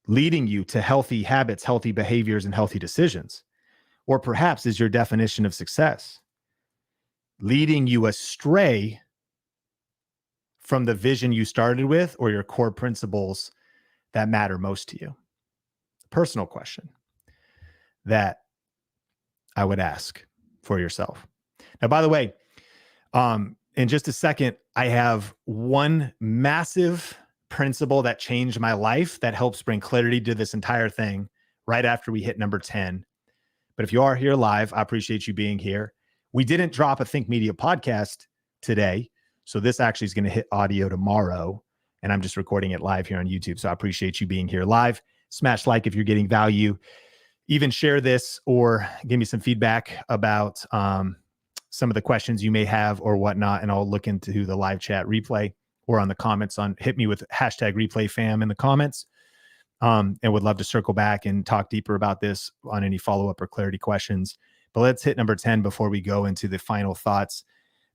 [SPEAKER 1] leading you to healthy habits, healthy behaviors, and healthy decisions? Or perhaps is your definition of success leading you astray from the vision you started with or your core principles that matter most to you? Personal question that I would ask for yourself. Now, by the way, in just a second, I have one massive principle that changed my life that helps bring clarity to this entire thing right after we hit number 10. But if you are here live, I appreciate you being here. We didn't drop a Think Media podcast today, so this actually is going to hit audio tomorrow, and I'm just recording it live here on YouTube. So I appreciate you being here live. Smash like if you're getting value. Even share this or give me some feedback about some of the questions you may have or whatnot, and I'll look into the live chat replay or on the comments. Hit me with hashtag replay fam in the comments, and would love to circle back and talk deeper about this on any follow-up or clarity questions. But let's hit number 10 before we go into the final thoughts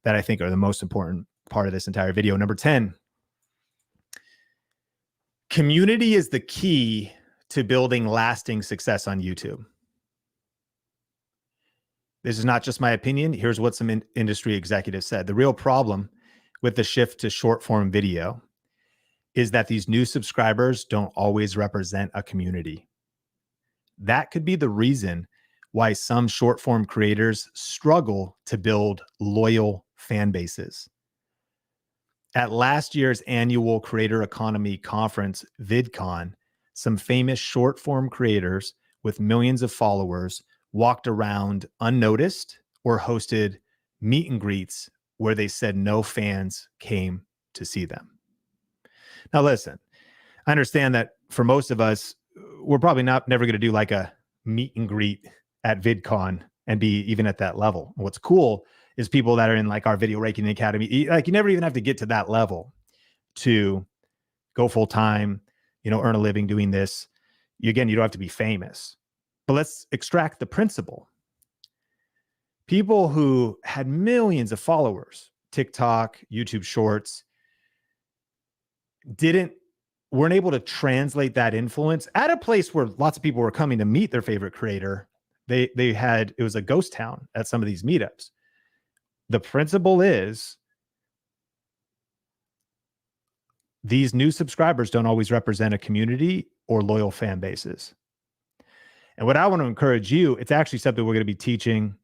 [SPEAKER 1] that I think are the most important part of this entire video. Number 10, community is the key to building lasting success on YouTube. This is not just my opinion. Here's what some industry executives said. The real problem with the shift to short form video is that these new subscribers don't always represent a community. That could be the reason why some short form creators struggle to build loyal fan bases. At last year's annual Creator Economy Conference, VidCon, some famous short form creators with millions of followers walked around unnoticed or hosted meet and greets where they said no fans came to see them. Now, listen, I understand that for most of us, we're probably never going to do like a meet and greet at VidCon and be even at that level. What's cool is people that are in like our Video Ranking Academy, like you never even have to get to that level to go full time, earn a living doing this. You don't have to be famous. But let's extract the principle. People who had millions of followers, TikTok, YouTube Shorts, weren't able to translate that influence at a place where lots of people were coming to meet their favorite creator. It was a ghost town at some of these meetups. The principle is these new subscribers don't always represent a community or loyal fan bases. And what I want to encourage you, it's actually something we're going to be teaching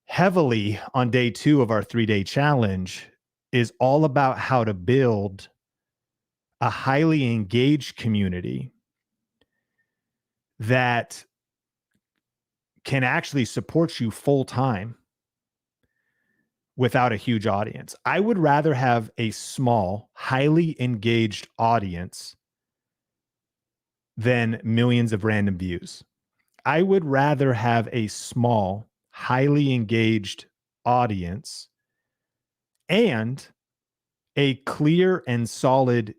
[SPEAKER 1] heavily on day 2 of our 3-day challenge, is all about how to build a highly engaged community that can actually support you full time without a huge audience. I would rather have a small, highly engaged audience than millions of random views. I would rather have a small, highly engaged audience and a clear and solid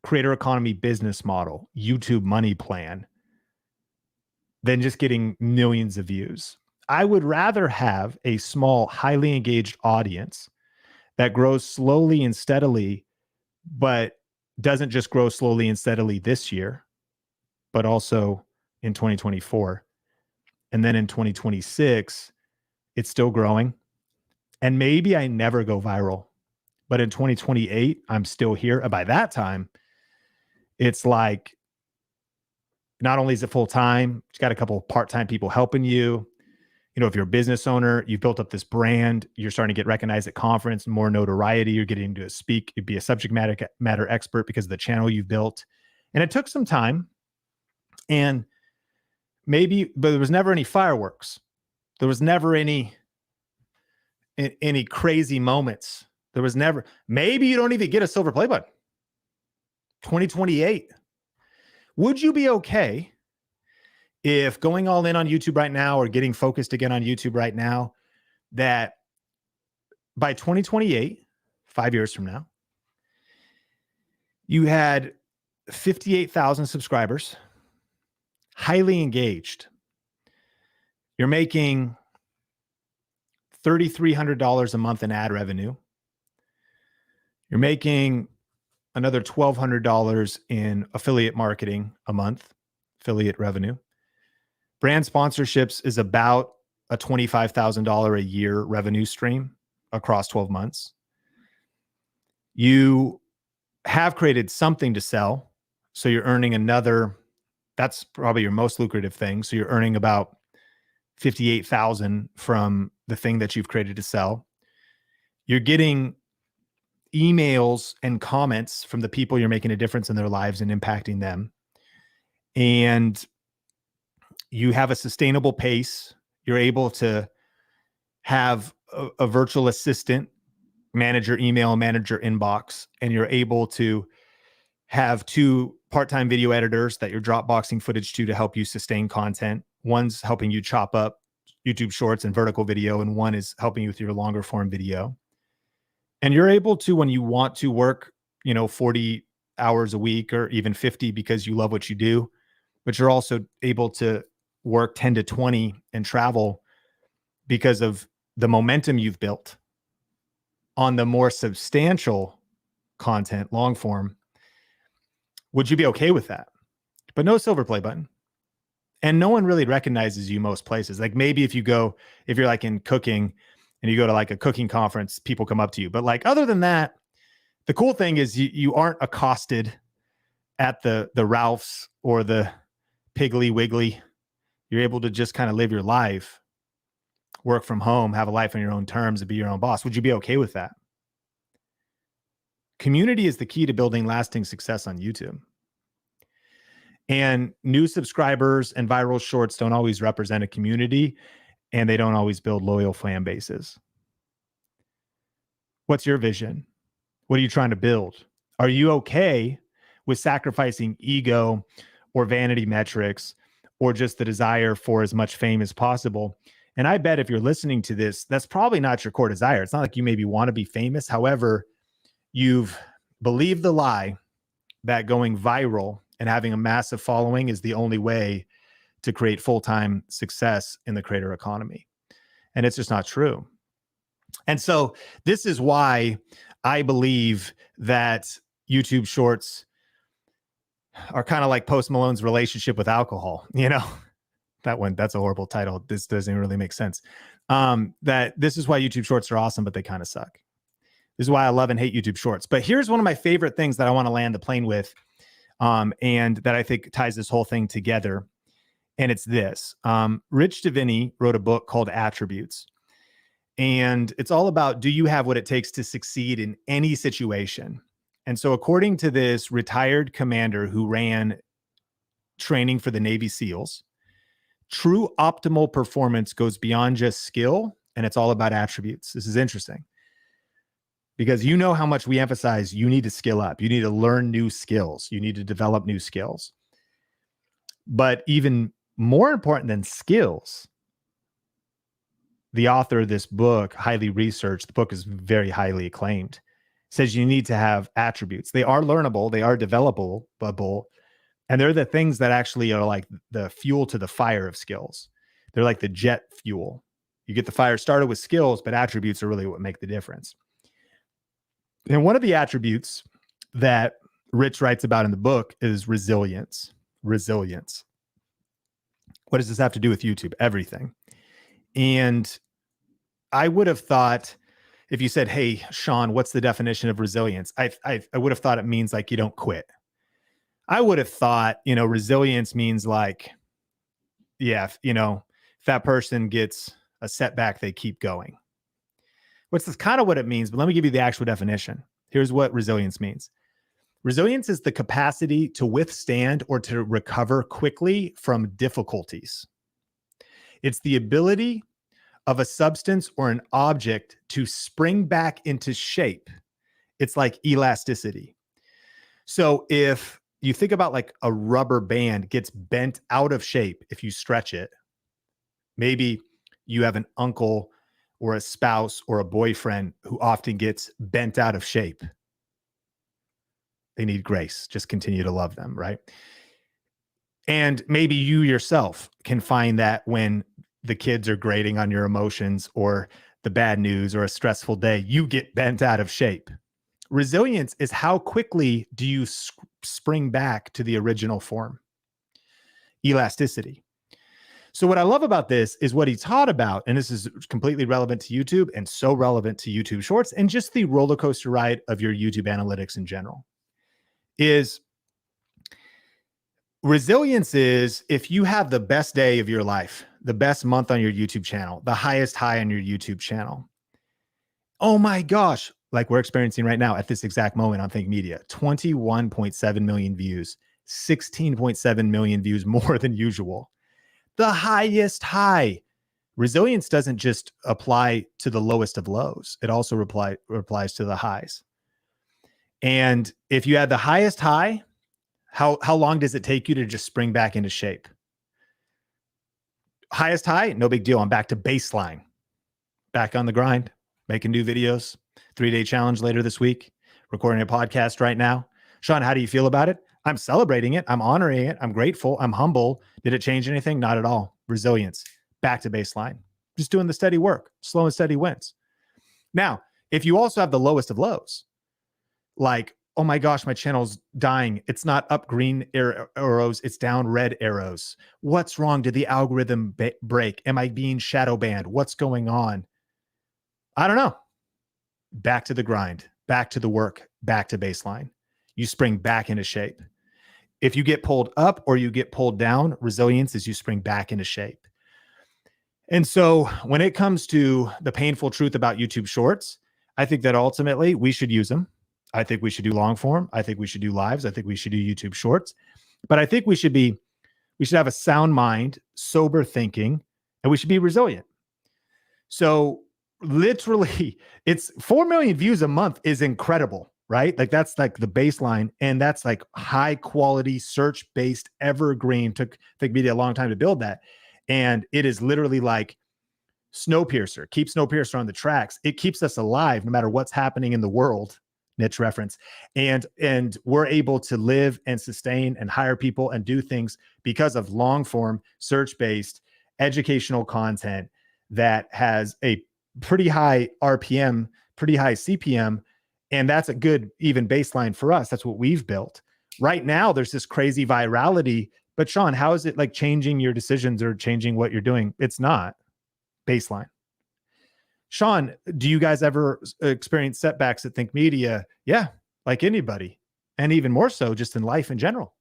[SPEAKER 1] creator economy business model, YouTube money plan, than just getting millions of views. I would rather have a small, highly engaged audience that grows slowly and steadily, but doesn't just grow slowly and steadily this year, but also in 2024. And then in 2026, it's still growing. And maybe I never go viral, but in 2028, I'm still here. And by that time, it's like, not only is it full time, you've got a couple of part-time people helping you. If you're a business owner, you've built up this brand, you're starting to get recognized at conference, more notoriety, you're getting to speak, you'd be a subject matter expert because of the channel you've built. And it took some time, and but there was never any fireworks. There was never any crazy moments. There was never, maybe you don't even get a silver play button. 2028. Would you be okay if going all in on YouTube right now or getting focused again on YouTube right now, that by 2028, 5 years from now, you had 58,000 subscribers, highly engaged. You're making $3,300 a month in ad revenue. You're making another $1,200 in affiliate marketing a month, affiliate revenue. Brand sponsorships is about a $25,000 a year revenue stream across 12 months. You have created something to sell. So you're earning another, that's probably your most lucrative thing. So you're earning about 58,000 from the thing that you've created to sell. You're getting emails and comments from the people you're making a difference in their lives and impacting them. And you have a sustainable pace. You're able to have a virtual assistant manage your email, manage your inbox, and you're able to have 2 part-time video editors that you're Dropboxing footage to help you sustain content. One's helping you chop up YouTube shorts and vertical video, and one is helping you with your longer form video. And you're able to, when you want to work, 40 hours a week or even 50 because you love what you do, but you're also able to work 10 to 20 and travel because of the momentum you've built on the more substantial content, long form. Would you be okay with that? But no silver play button. And no one really recognizes you most places. Like maybe if you're like in cooking and you go to like a cooking conference, people come up to you. But like other than that, the cool thing is you aren't accosted at the Ralph's or the Piggly Wiggly. You're able to just kind of live your life, work from home, have a life on your own terms, and be your own boss. Would you be okay with that? Community is the key to building lasting success on YouTube. And new subscribers and viral shorts don't always represent a community, and they don't always build loyal fan bases. What's your vision? What are you trying to build? Are you okay with sacrificing ego or vanity metrics or just the desire for as much fame as possible? And I bet if you're listening to this, that's probably not your core desire. It's not like you maybe want to be famous. However, you've believed the lie that going viral and having a massive following is the only way to create full-time success in the creator economy. And it's just not true. And so this is why I believe that YouTube shorts are kind of like Post Malone's relationship with alcohol. That's a horrible title. This doesn't really make sense. That this is why YouTube shorts are awesome, but they kind of suck. This is why I love and hate YouTube shorts. But here's one of my favorite things that I want to land the plane with, and that I think ties this whole thing together. And it's this. Rich Vanity wrote a book called Attributes. And it's all about, do you have what it takes to succeed in any situation? And so according to this retired commander who ran training for the Navy SEALs, true optimal performance goes beyond just skill, and it's all about attributes. This is interesting because how how much we emphasize you need to skill up. You need to learn new skills. You need to develop new skills. But even more important than skills, the author of this book, highly researched, the book is very highly acclaimed, says you need to have attributes. They are learnable, they are developable, and they're the things that actually are like the fuel to the fire of skills. They're like the jet fuel. You get the fire started with skills, but attributes are really what make the difference. And one of the attributes that Rich writes about in the book is resilience. Resilience. What does this have to do with YouTube? Everything. And I would have thought, if you said, hey, Sean, what's the definition of resilience? I would have thought it means like you don't quit. I would have thought, resilience means like, if that person gets a setback, they keep going. Which is kind of what it means, but let me give you the actual definition. Here's what resilience means. Resilience is the capacity to withstand or to recover quickly from difficulties. It's the ability of a substance or an object to spring back into shape. It's like elasticity. So if you think about like a rubber band gets bent out of shape if you stretch it, maybe you have an uncle or a spouse or a boyfriend who often gets bent out of shape. They need grace. Just continue to love them, right? And maybe you yourself can find that when the kids are grating on your emotions or the bad news or a stressful day, you get bent out of shape. Resilience is how quickly do you spring back to the original form. Elasticity. So what I love about this is what he taught about, and this is completely relevant to YouTube and so relevant to YouTube Shorts and just the roller coaster ride of your YouTube analytics in general, is resilience is if you have the best day of your life, the best month on your YouTube channel, the highest high on your YouTube channel. Oh my gosh, like we're experiencing right now at this exact moment on Think Media, 21.7 million views, 16.7 million views more than usual. The highest high. Resilience doesn't just apply to the lowest of lows. It also applies to the highs. And if you had the highest high, how long does it take you to just spring back into shape? Highest high, no big deal. I'm back to baseline, back on the grind, making new videos, 3-day challenge later this week, recording a podcast right now. Sean, how do you feel about it? I'm celebrating it. I'm honoring it. I'm grateful. I'm humble. Did it change anything? Not at all. Resilience, back to baseline, just doing the steady work, slow and steady wins. Now, if you also have the lowest of lows, like, oh my gosh, my channel's dying. It's not up green arrows. It's down red arrows. What's wrong? Did the algorithm break? Am I being shadow banned? What's going on? I don't know. Back to the grind, back to the work, back to baseline. You spring back into shape. If you get pulled up or you get pulled down, resilience is you spring back into shape. And so when it comes to the painful truth about YouTube Shorts, I think that ultimately we should use them. I think we should do long form. I think we should do lives. I think we should do YouTube Shorts. But I think we should have a sound mind, sober thinking, and we should be resilient. So literally, it's 4 million views a month is incredible, right? Like that's like the baseline, and that's like high quality search-based evergreen. Took Think Media a long time to build that. And it is literally like Snowpiercer. Keep Snowpiercer on the tracks. It keeps us alive no matter what's happening in the world. Niche reference. And we're able to live and sustain and hire people and do things because of long form, search-based educational content that has a pretty high RPM, pretty high CPM. And that's a good even baseline for us. That's what we've built. Right now, there's this crazy virality. But Sean, how is it like changing your decisions or changing what you're doing? It's not. Baseline. Sean, do you guys ever experience setbacks at Think Media? Yeah, like anybody. And even more so just in life in general.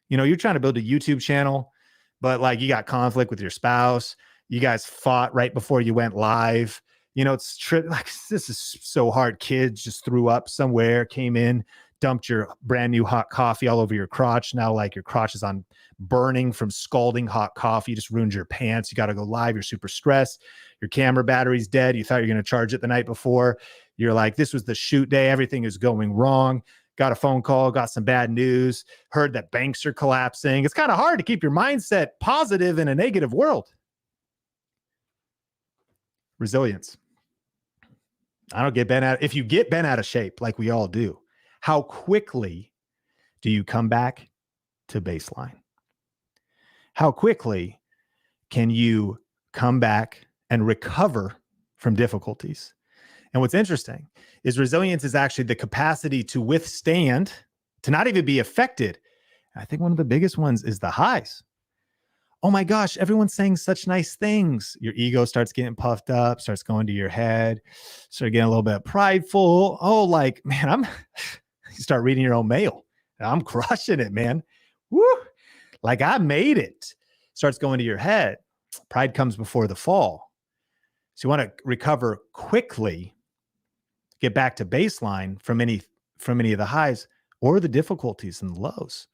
[SPEAKER 1] You know, you're trying to build a YouTube channel, but like you got conflict with your spouse. You guys fought right before you went live. You know, like this is so hard. Kids just threw up somewhere, came in, dumped your brand new hot coffee all over your crotch. Now like your crotch is on burning from scalding hot coffee. You just ruined your pants. You got to go live. You're super stressed. Your camera battery's dead. You thought you were going to charge it the night before. You're like, this was the shoot day. Everything is going wrong. Got a phone call, got some bad news, heard that banks are collapsing. It's kind of hard to keep your mindset positive in a negative world. Resilience. I don't get bent out. If you get bent out of shape, like we all do, how quickly do you come back to baseline? How quickly can you come back and recover from difficulties? And what's interesting is resilience is actually the capacity to withstand, to not even be affected. I think one of the biggest ones is the highs. Oh my gosh, everyone's saying such nice things. Your ego starts getting puffed up, starts going to your head, start getting a little bit prideful. Oh, like, man, you start reading your own mail. I'm crushing it, man. Woo! Like I made it. Starts going to your head. Pride comes before the fall. So you want to recover quickly, get back to baseline from any of the highs or the difficulties and the lows,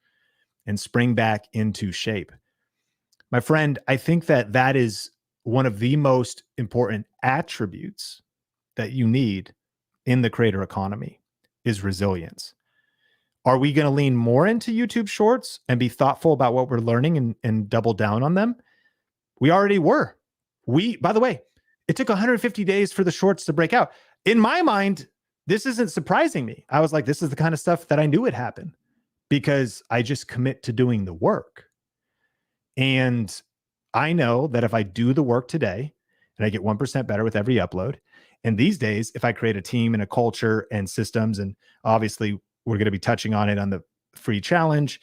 [SPEAKER 1] and spring back into shape. My friend, I think that is one of the most important attributes that you need in the creator economy is resilience. Are we going to lean more into YouTube Shorts and be thoughtful about what we're learning and double down on them? We already were. By the way, it took 150 days for the shorts to break out. In my mind, this isn't surprising me. I was like, this is the kind of stuff that I knew would happen because I just commit to doing the work. And I know that if I do the work today and I get 1% better with every upload, And these days, if I create a team and a culture and systems, and obviously we're going to be touching on it on the free challenge,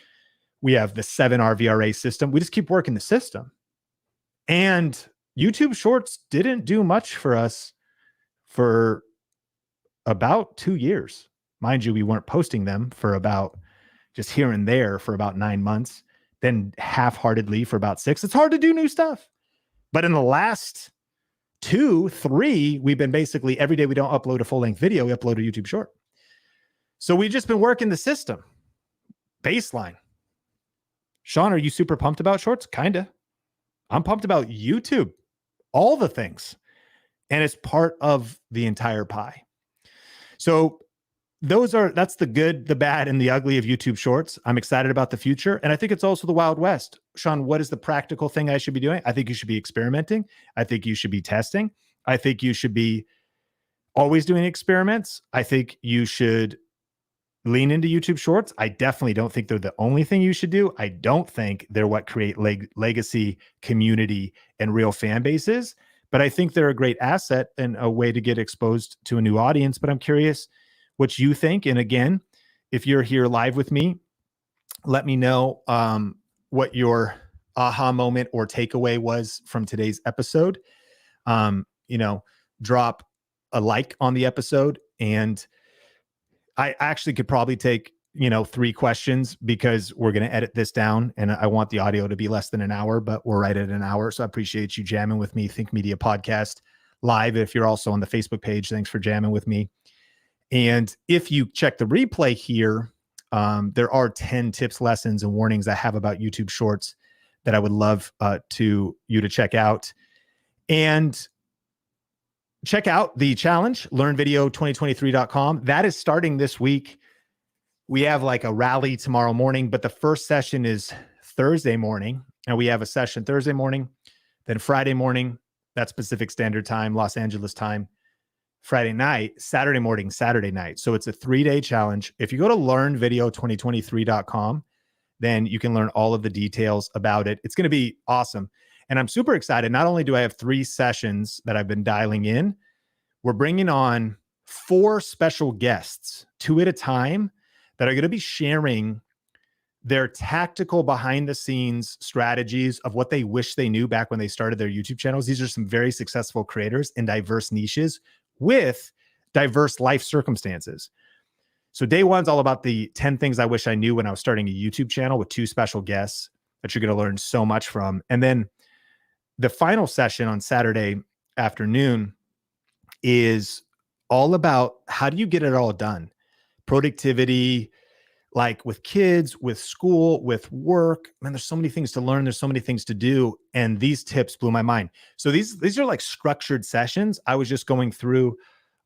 [SPEAKER 1] we have the 7R VRA system. We just keep working the system. And YouTube Shorts didn't do much for us for about 2 years. Mind you, we weren't posting them for about just here and there for about 9 months, then half-heartedly for about 6. It's hard to do new stuff. But in the last 2, 3, we've been basically every day we don't upload a full-length video, we upload a YouTube short. So we've just been working the system. Baseline. Sean, are you super pumped about shorts? Kinda. I'm pumped about YouTube. All the things. And it's part of the entire pie. So that's the good, the bad, and the ugly of YouTube Shorts. I'm excited about the future. And I think it's also the Wild West. Sean, what is the practical thing I should be doing? I think you should be experimenting. I think you should be testing. I think you should be always doing experiments. I think you should lean into YouTube Shorts. I definitely don't think they're the only thing you should do. I don't think they're what create legacy, community, and real fan bases. But I think they're a great asset and a way to get exposed to a new audience. But I'm curious what you think. And again, if you're here live with me, let me know what your aha moment or takeaway was from today's episode. Drop a like on the episode. And I actually could probably take 3 questions because we're going to edit this down and I want the audio to be less than an hour, but we're right at an hour. So I appreciate you jamming with me. Think Media Podcast live. If you're also on the Facebook page, thanks for jamming with me. And if you check the replay here, there are 10 tips, lessons, and warnings I have about YouTube Shorts that I would love you to check out. And check out the challenge, learnvideo2023.com. That is starting this week. We have like a rally tomorrow morning, but the first session is Thursday morning. And we have a session Thursday morning, then Friday morning, that's Pacific Standard Time, Los Angeles time, Friday night, Saturday morning, Saturday night. So it's a 3-day challenge. If you go to learnvideo2023.com, then you can learn all of the details about it. It's going to be awesome. And I'm super excited. Not only do I have 3 sessions that I've been dialing in, we're bringing on 4 special guests, 2 at a time, that are going to be sharing their tactical behind the scenes strategies of what they wish they knew back when they started their YouTube channels. These are some very successful creators in diverse niches with diverse life circumstances. So day 1's all about the 10 things I wish I knew when I was starting a YouTube channel with 2 special guests that you're going to learn so much from. And then the final session on Saturday afternoon is all about how do you get it all done? Productivity, like with kids, with school, with work. Man, there's so many things to learn. There's so many things to do. And these tips blew my mind. So these are like structured sessions. I was just going through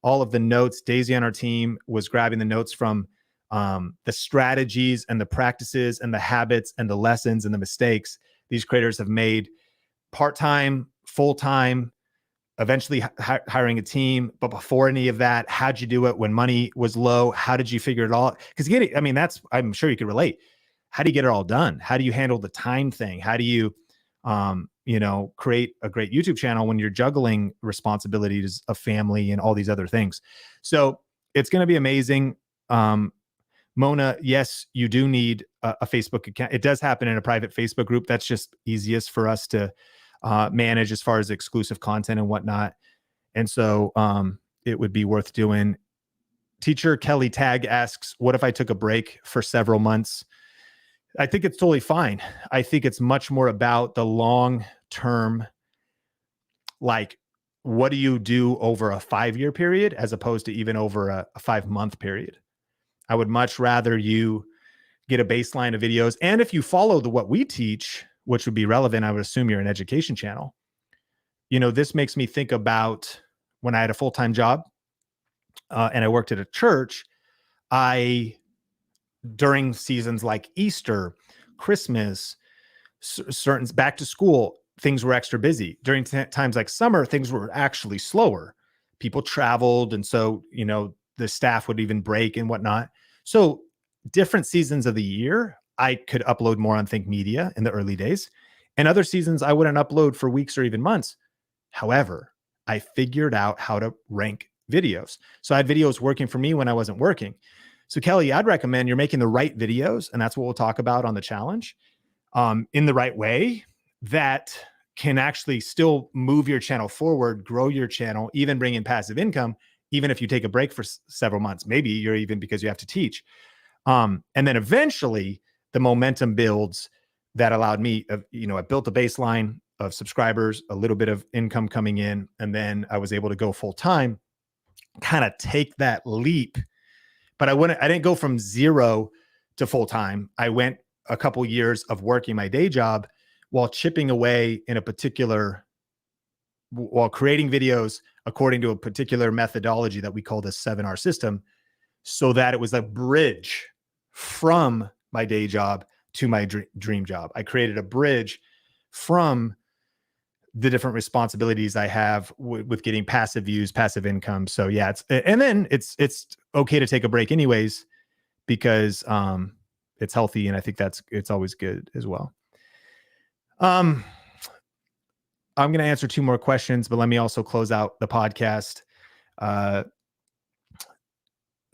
[SPEAKER 1] all of the notes. Daisy on our team was grabbing the notes from the strategies and the practices and the habits and the lessons and the mistakes these creators have made part-time, full-time, eventually hiring a team. But before any of that, how'd you do it when money was low? How did you figure it all? Because I'm sure you could relate. How do you get it all done? How do you handle the time thing? How do you, create a great YouTube channel when you're juggling responsibilities of family and all these other things? So it's going to be amazing. Mona, yes, you do need a Facebook account. It does happen in a private Facebook group. That's just easiest for us to manage as far as exclusive content and whatnot. And so it would be worth doing. Teacher Kelly Tag asks, what if I took a break for several months? I think it's totally fine. I think it's much more about the long term, like what do you do over a 5-year period as opposed to even over a 5-month period. I would much rather you get a baseline of videos. And if you follow what we teach, which would be relevant, I would assume you're an education channel. This makes me think about when I had a full-time job and I worked at a church. During seasons like Easter, Christmas, certain back to school, things were extra busy. During times like summer, things were actually slower. People traveled. And so, the staff would even break and whatnot. So different seasons of the year, I could upload more on Think Media in the early days, and other seasons I wouldn't upload for weeks or even months. However, I figured out how to rank videos. So I had videos working for me when I wasn't working. So Kelly, I'd recommend you're making the right videos, and that's what we'll talk about on the challenge, in the right way that can actually still move your channel forward, grow your channel, even bring in passive income, even if you take a break for several months. Maybe you're even because you have to teach. And then eventually the momentum builds that allowed me, I built a baseline of subscribers, a little bit of income coming in, and then I was able to go full time, kind of take that leap. But I didn't go from 0 to full time. I went a couple years of working my day job while chipping away while creating videos according to a particular methodology that we call the 7R system, so that it was a bridge from my day job to my dream job. I created a bridge from the different responsibilities I have with getting passive views, passive income. So yeah, it's okay to take a break anyways, because it's healthy, and I think it's always good as well. I'm going to answer 2 more questions, but let me also close out the podcast.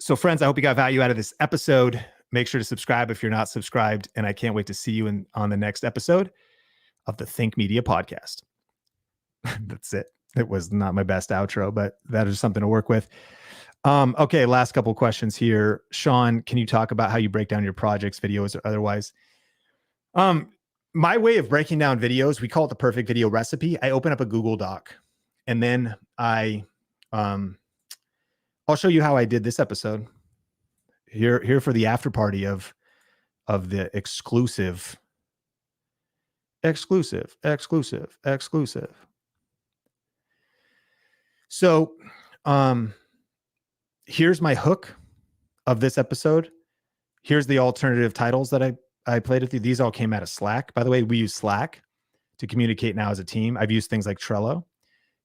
[SPEAKER 1] So friends, I hope you got value out of this episode. Make sure to subscribe if you're not subscribed, and I can't wait to see you on the next episode of the Think Media podcast. That's it. It was not my best outro, but that is something to work with. Okay, last couple questions here. Sean, can you talk about how you break down your projects, videos, or otherwise? My way of breaking down videos, we call it the perfect video recipe. I open up a Google Doc, and then I'll show you how I did this episode. Here for the after party of the exclusive. So, here's my hook of this episode. Here's the alternative titles that I played with you. These all came out of Slack. By the way, we use Slack to communicate now as a team. I've used things like Trello.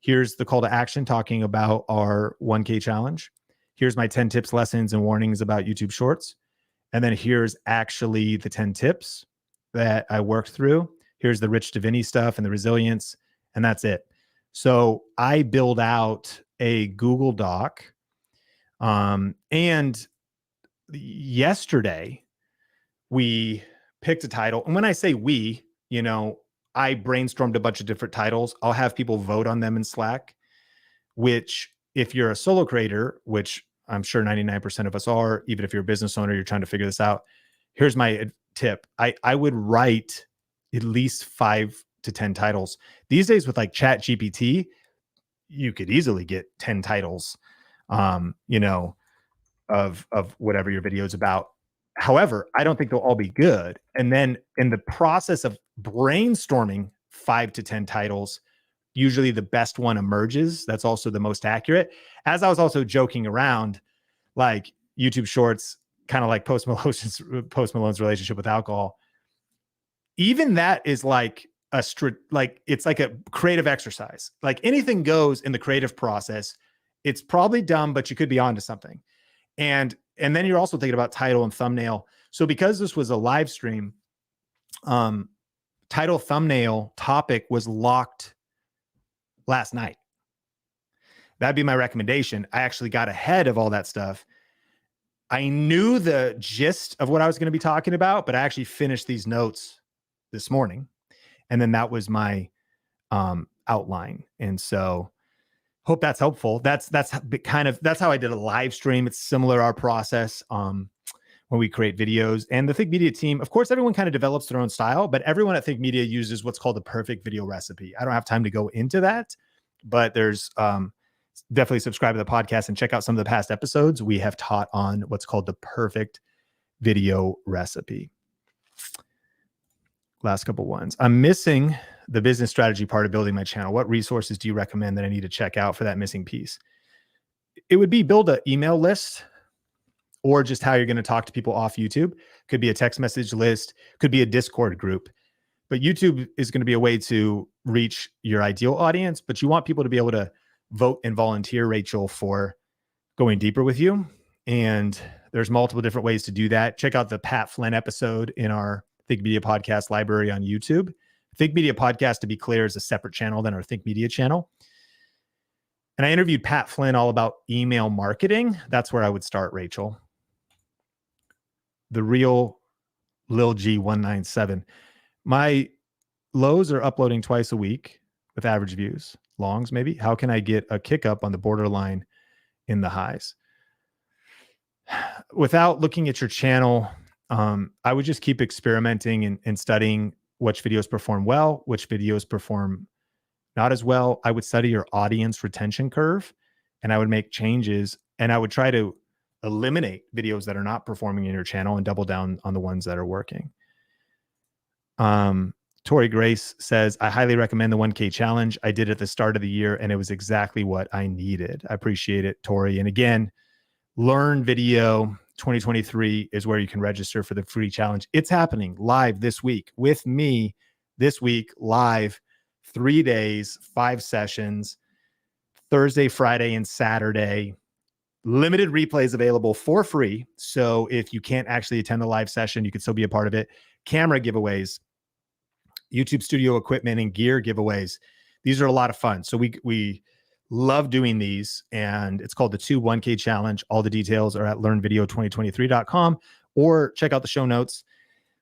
[SPEAKER 1] Here's the call to action talking about our 1K challenge. Here's my 10 tips, lessons, and warnings about YouTube Shorts. And then here's actually the 10 tips that I worked through. Here's the Rich Vanity stuff and the resilience, and that's it. So I build out a Google Doc. And yesterday we picked a title. And when I say we, I brainstormed a bunch of different titles. I'll have people vote on them in Slack, which if you're a solo creator, which I'm sure 99% of us are, even if you're a business owner, you're trying to figure this out. Here's my tip. I would write at least 5 to 10 titles. These days with like Chat GPT, you could easily get 10 titles, of whatever your video is about. However, I don't think they'll all be good. And then in the process of brainstorming 5 to 10 titles, usually the best one emerges. That's also the most accurate. As I was also joking around, like YouTube Shorts, kind of like Post Malone's relationship with alcohol. Even that is like it's like a creative exercise. Like anything goes in the creative process. It's probably dumb, but you could be onto something. And then you're also thinking about title and thumbnail. So because this was a live stream, title, thumbnail, topic was locked last night. That'd be my recommendation. I actually got ahead of all that stuff. I knew the gist of what I was going to be talking about, but I actually finished these notes this morning. And then that was my outline. And so hope that's helpful. That's how I did a live stream. It's similar, our process when we create videos. And the Think Media team, of course, everyone kind of develops their own style, but everyone at Think Media uses what's called the perfect video recipe. I don't have time to go into that, but there's definitely subscribe to the podcast and check out some of the past episodes. We have taught on what's called the perfect video recipe. Last couple ones. I'm missing the business strategy part of building my channel. What resources do you recommend that I need to check out for that missing piece? It would be build an email list, or just how you're going to talk to people off YouTube. Could be a text message list, could be a Discord group. But YouTube is going to be a way to reach your ideal audience, but you want people to be able to vote and volunteer, Rachel, for going deeper with you. And there's multiple different ways to do that. Check out the Pat Flynn episode in our Think Media Podcast library on YouTube. Think Media Podcast, to be clear, is a separate channel than our Think Media channel. And I interviewed Pat Flynn all about email marketing. That's where I would start, Rachel. The real Lil G197. My lows are uploading twice a week with average views. Longs, maybe. How can I get a kick up on the borderline in the highs? Without looking at your channel, I would just keep experimenting and studying which videos perform well, which videos perform not as well. I would study your audience retention curve, and I would make changes, and I would try to eliminate videos that are not performing in your channel and double down on the ones that are working. Tori Grace says, I highly recommend the 1K challenge. I did it at the start of the year, and it was exactly what I needed. I appreciate it, Tori. And again, Learn Video 2023 is where you can register for the free challenge. It's happening live this week with me this week, live, 3 days, 5 sessions, Thursday, Friday, and Saturday. Limited replays available for free. So if you can't actually attend the live session, you can still be a part of it. Camera giveaways, YouTube studio equipment and gear giveaways. These are a lot of fun. So we love doing these, and it's called the 1K challenge. All the details are at learnvideo2023.com, or check out the show notes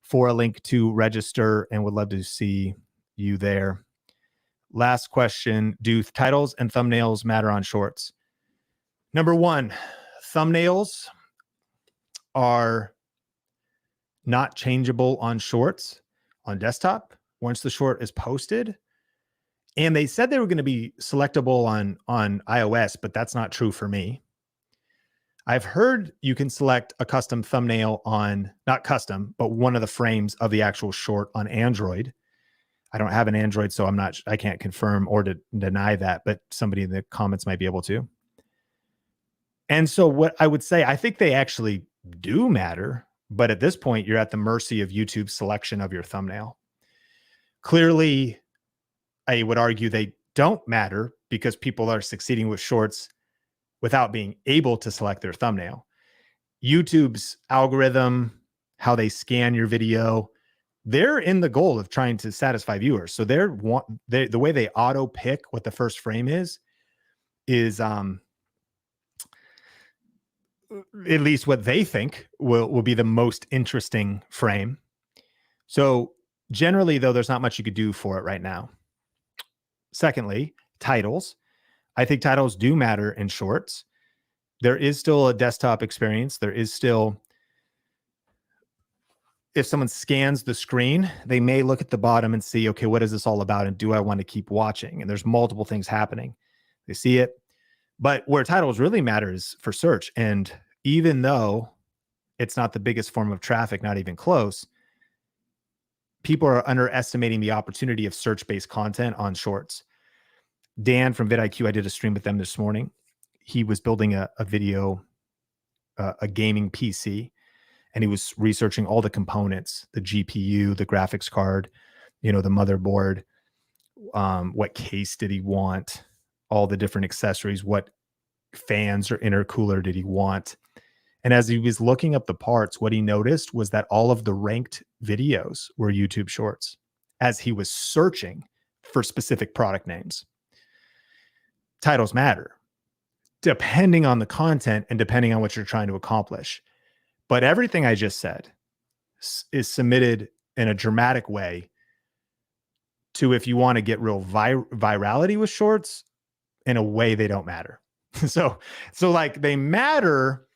[SPEAKER 1] for a link to register, and would love to see you there. Last question. Do titles and thumbnails matter on shorts? Number one, thumbnails are not changeable on shorts on desktop once the short is posted. And they said they were going to be selectable on iOS, but that's not true for me. I've heard you can select a custom thumbnail on, not custom, but one of the frames of the actual short on Android. I don't have an Android, so I can't confirm or deny that, but somebody in the comments might be able to. And so what I would say, I think they actually do matter, but at this point, you're at the mercy of YouTube's selection of your thumbnail. Clearly, I would argue they don't matter because people are succeeding with shorts without being able to select their thumbnail. YouTube's algorithm, how they scan your video, they're in the goal of trying to satisfy viewers. So the way they auto pick what the first frame is at least what they think will be the most interesting frame. So generally, though, there's not much you could do for it right now. Secondly, titles. I think titles do matter in shorts. There is still a desktop experience. There is still, if someone scans the screen, they may look at the bottom and see, okay, what is this all about? And do I want to keep watching? And there's multiple things happening. They see it. But where titles really matter is for search. And even though it's not the biggest form of traffic, not even close, people are underestimating the opportunity of search-based content on shorts. Dan from vidIQ, I did a stream with them this morning. He was building a video, a gaming PC, and he was researching all the components, the GPU, the graphics card, the motherboard, what case did he want, all the different accessories, what fans or intercooler did he want. And as he was looking up the parts, what he noticed was that all of the ranked videos were YouTube shorts as he was searching for specific product names. Titles matter depending on the content and depending on what you're trying to accomplish. But everything I just said is submitted in a dramatic way to, if you want to get real virality with shorts, in a way they don't matter. So like they matter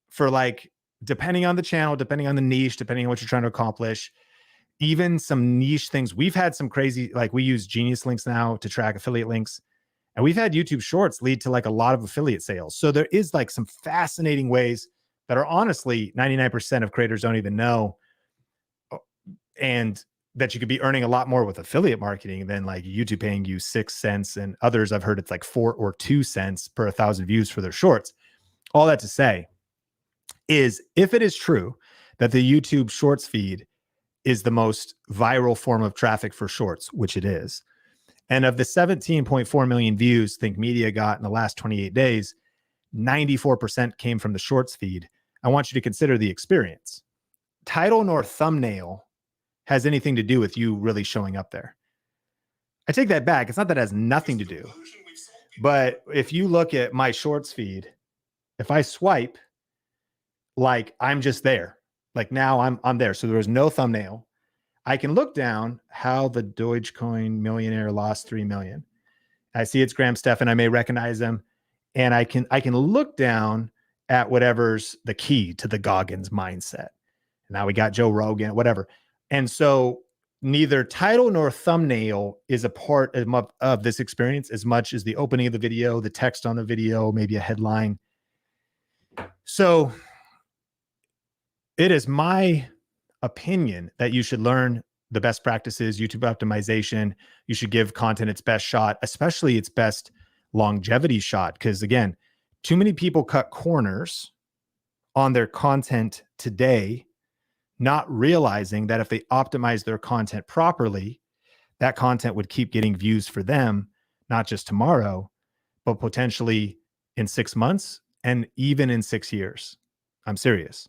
[SPEAKER 1] for like, depending on the channel, depending on the niche, depending on what you're trying to accomplish, even some niche things. We've had some crazy, like we use Genius Links now to track affiliate links, and we've had YouTube shorts lead to like a lot of affiliate sales. So there is like some fascinating ways that are honestly 99% of creators don't even know, and that you could be earning a lot more with affiliate marketing than like YouTube paying you 6 cents, and others I've heard it's like 4 or 2 cents per 1,000 views for their shorts. All that to say is, if it is true that the YouTube shorts feed is the most viral form of traffic for shorts, which it is, and of the 17.4 million views Think Media got in the last 28 days, 94% came from the shorts feed, I want you to consider the experience. Title nor thumbnail has anything to do with you really showing up there. I take that back. It's not that it has nothing to do, But if you look at my shorts feed, if I swipe, like I'm just there. Like now I'm there. So there was no thumbnail. I can look down how the Dogecoin millionaire lost 3 million. I see it's Graham Stephan. I may recognize him. And I can look down at whatever's the key to the Goggins mindset. Now we got Joe Rogan, whatever. And so neither title nor thumbnail is a part of this experience as much as the opening of the video, the text on the video, maybe a headline. So it is my opinion that you should learn the best practices, YouTube optimization. You should give content its best shot, especially its best longevity shot. Because again, too many people cut corners on their content today, not realizing that if they optimize their content properly, that content would keep getting views for them, not just tomorrow, but potentially in 6 months and even in 6 years. I'm serious.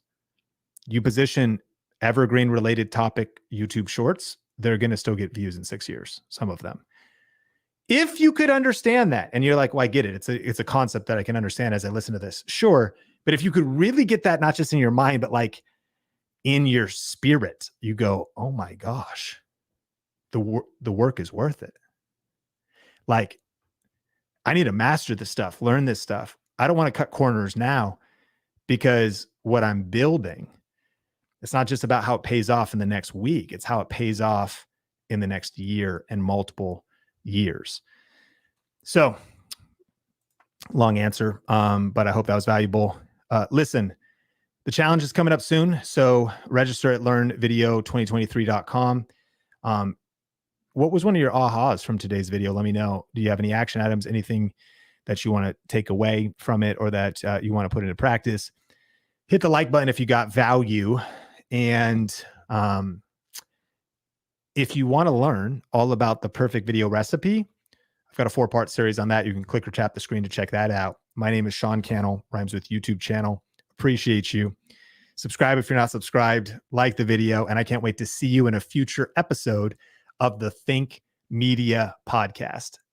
[SPEAKER 1] You position evergreen related topic YouTube shorts, they're going to still get views in 6 years, some of them. If you could understand that, and you're like, well, I get it. It's a concept that I can understand as I listen to this. Sure. But if you could really get that, not just in your mind, but like in your spirit, you go, oh my gosh, the work is worth it. Like, I need to master this stuff, learn this stuff. I don't want to cut corners now because what I'm building, it's not just about how it pays off in the next week. It's how it pays off in the next year and multiple years. So long answer, but I hope that was valuable. Listen, the challenge is coming up soon. So register at learnvideo2023.com. What was one of your ahas from today's video? Let me know. Do you have any action items, anything that you want to take away from it or that you want to put into practice? Hit the like button if you got value. And if you want to learn all about the perfect video recipe, I've got a 4-part series on that. You can click or tap the screen to check that out. My name is Sean Cannell, rhymes with YouTube channel. Appreciate you. Subscribe if you're not subscribed, like the video, and I can't wait to see you in a future episode of the Think Media podcast.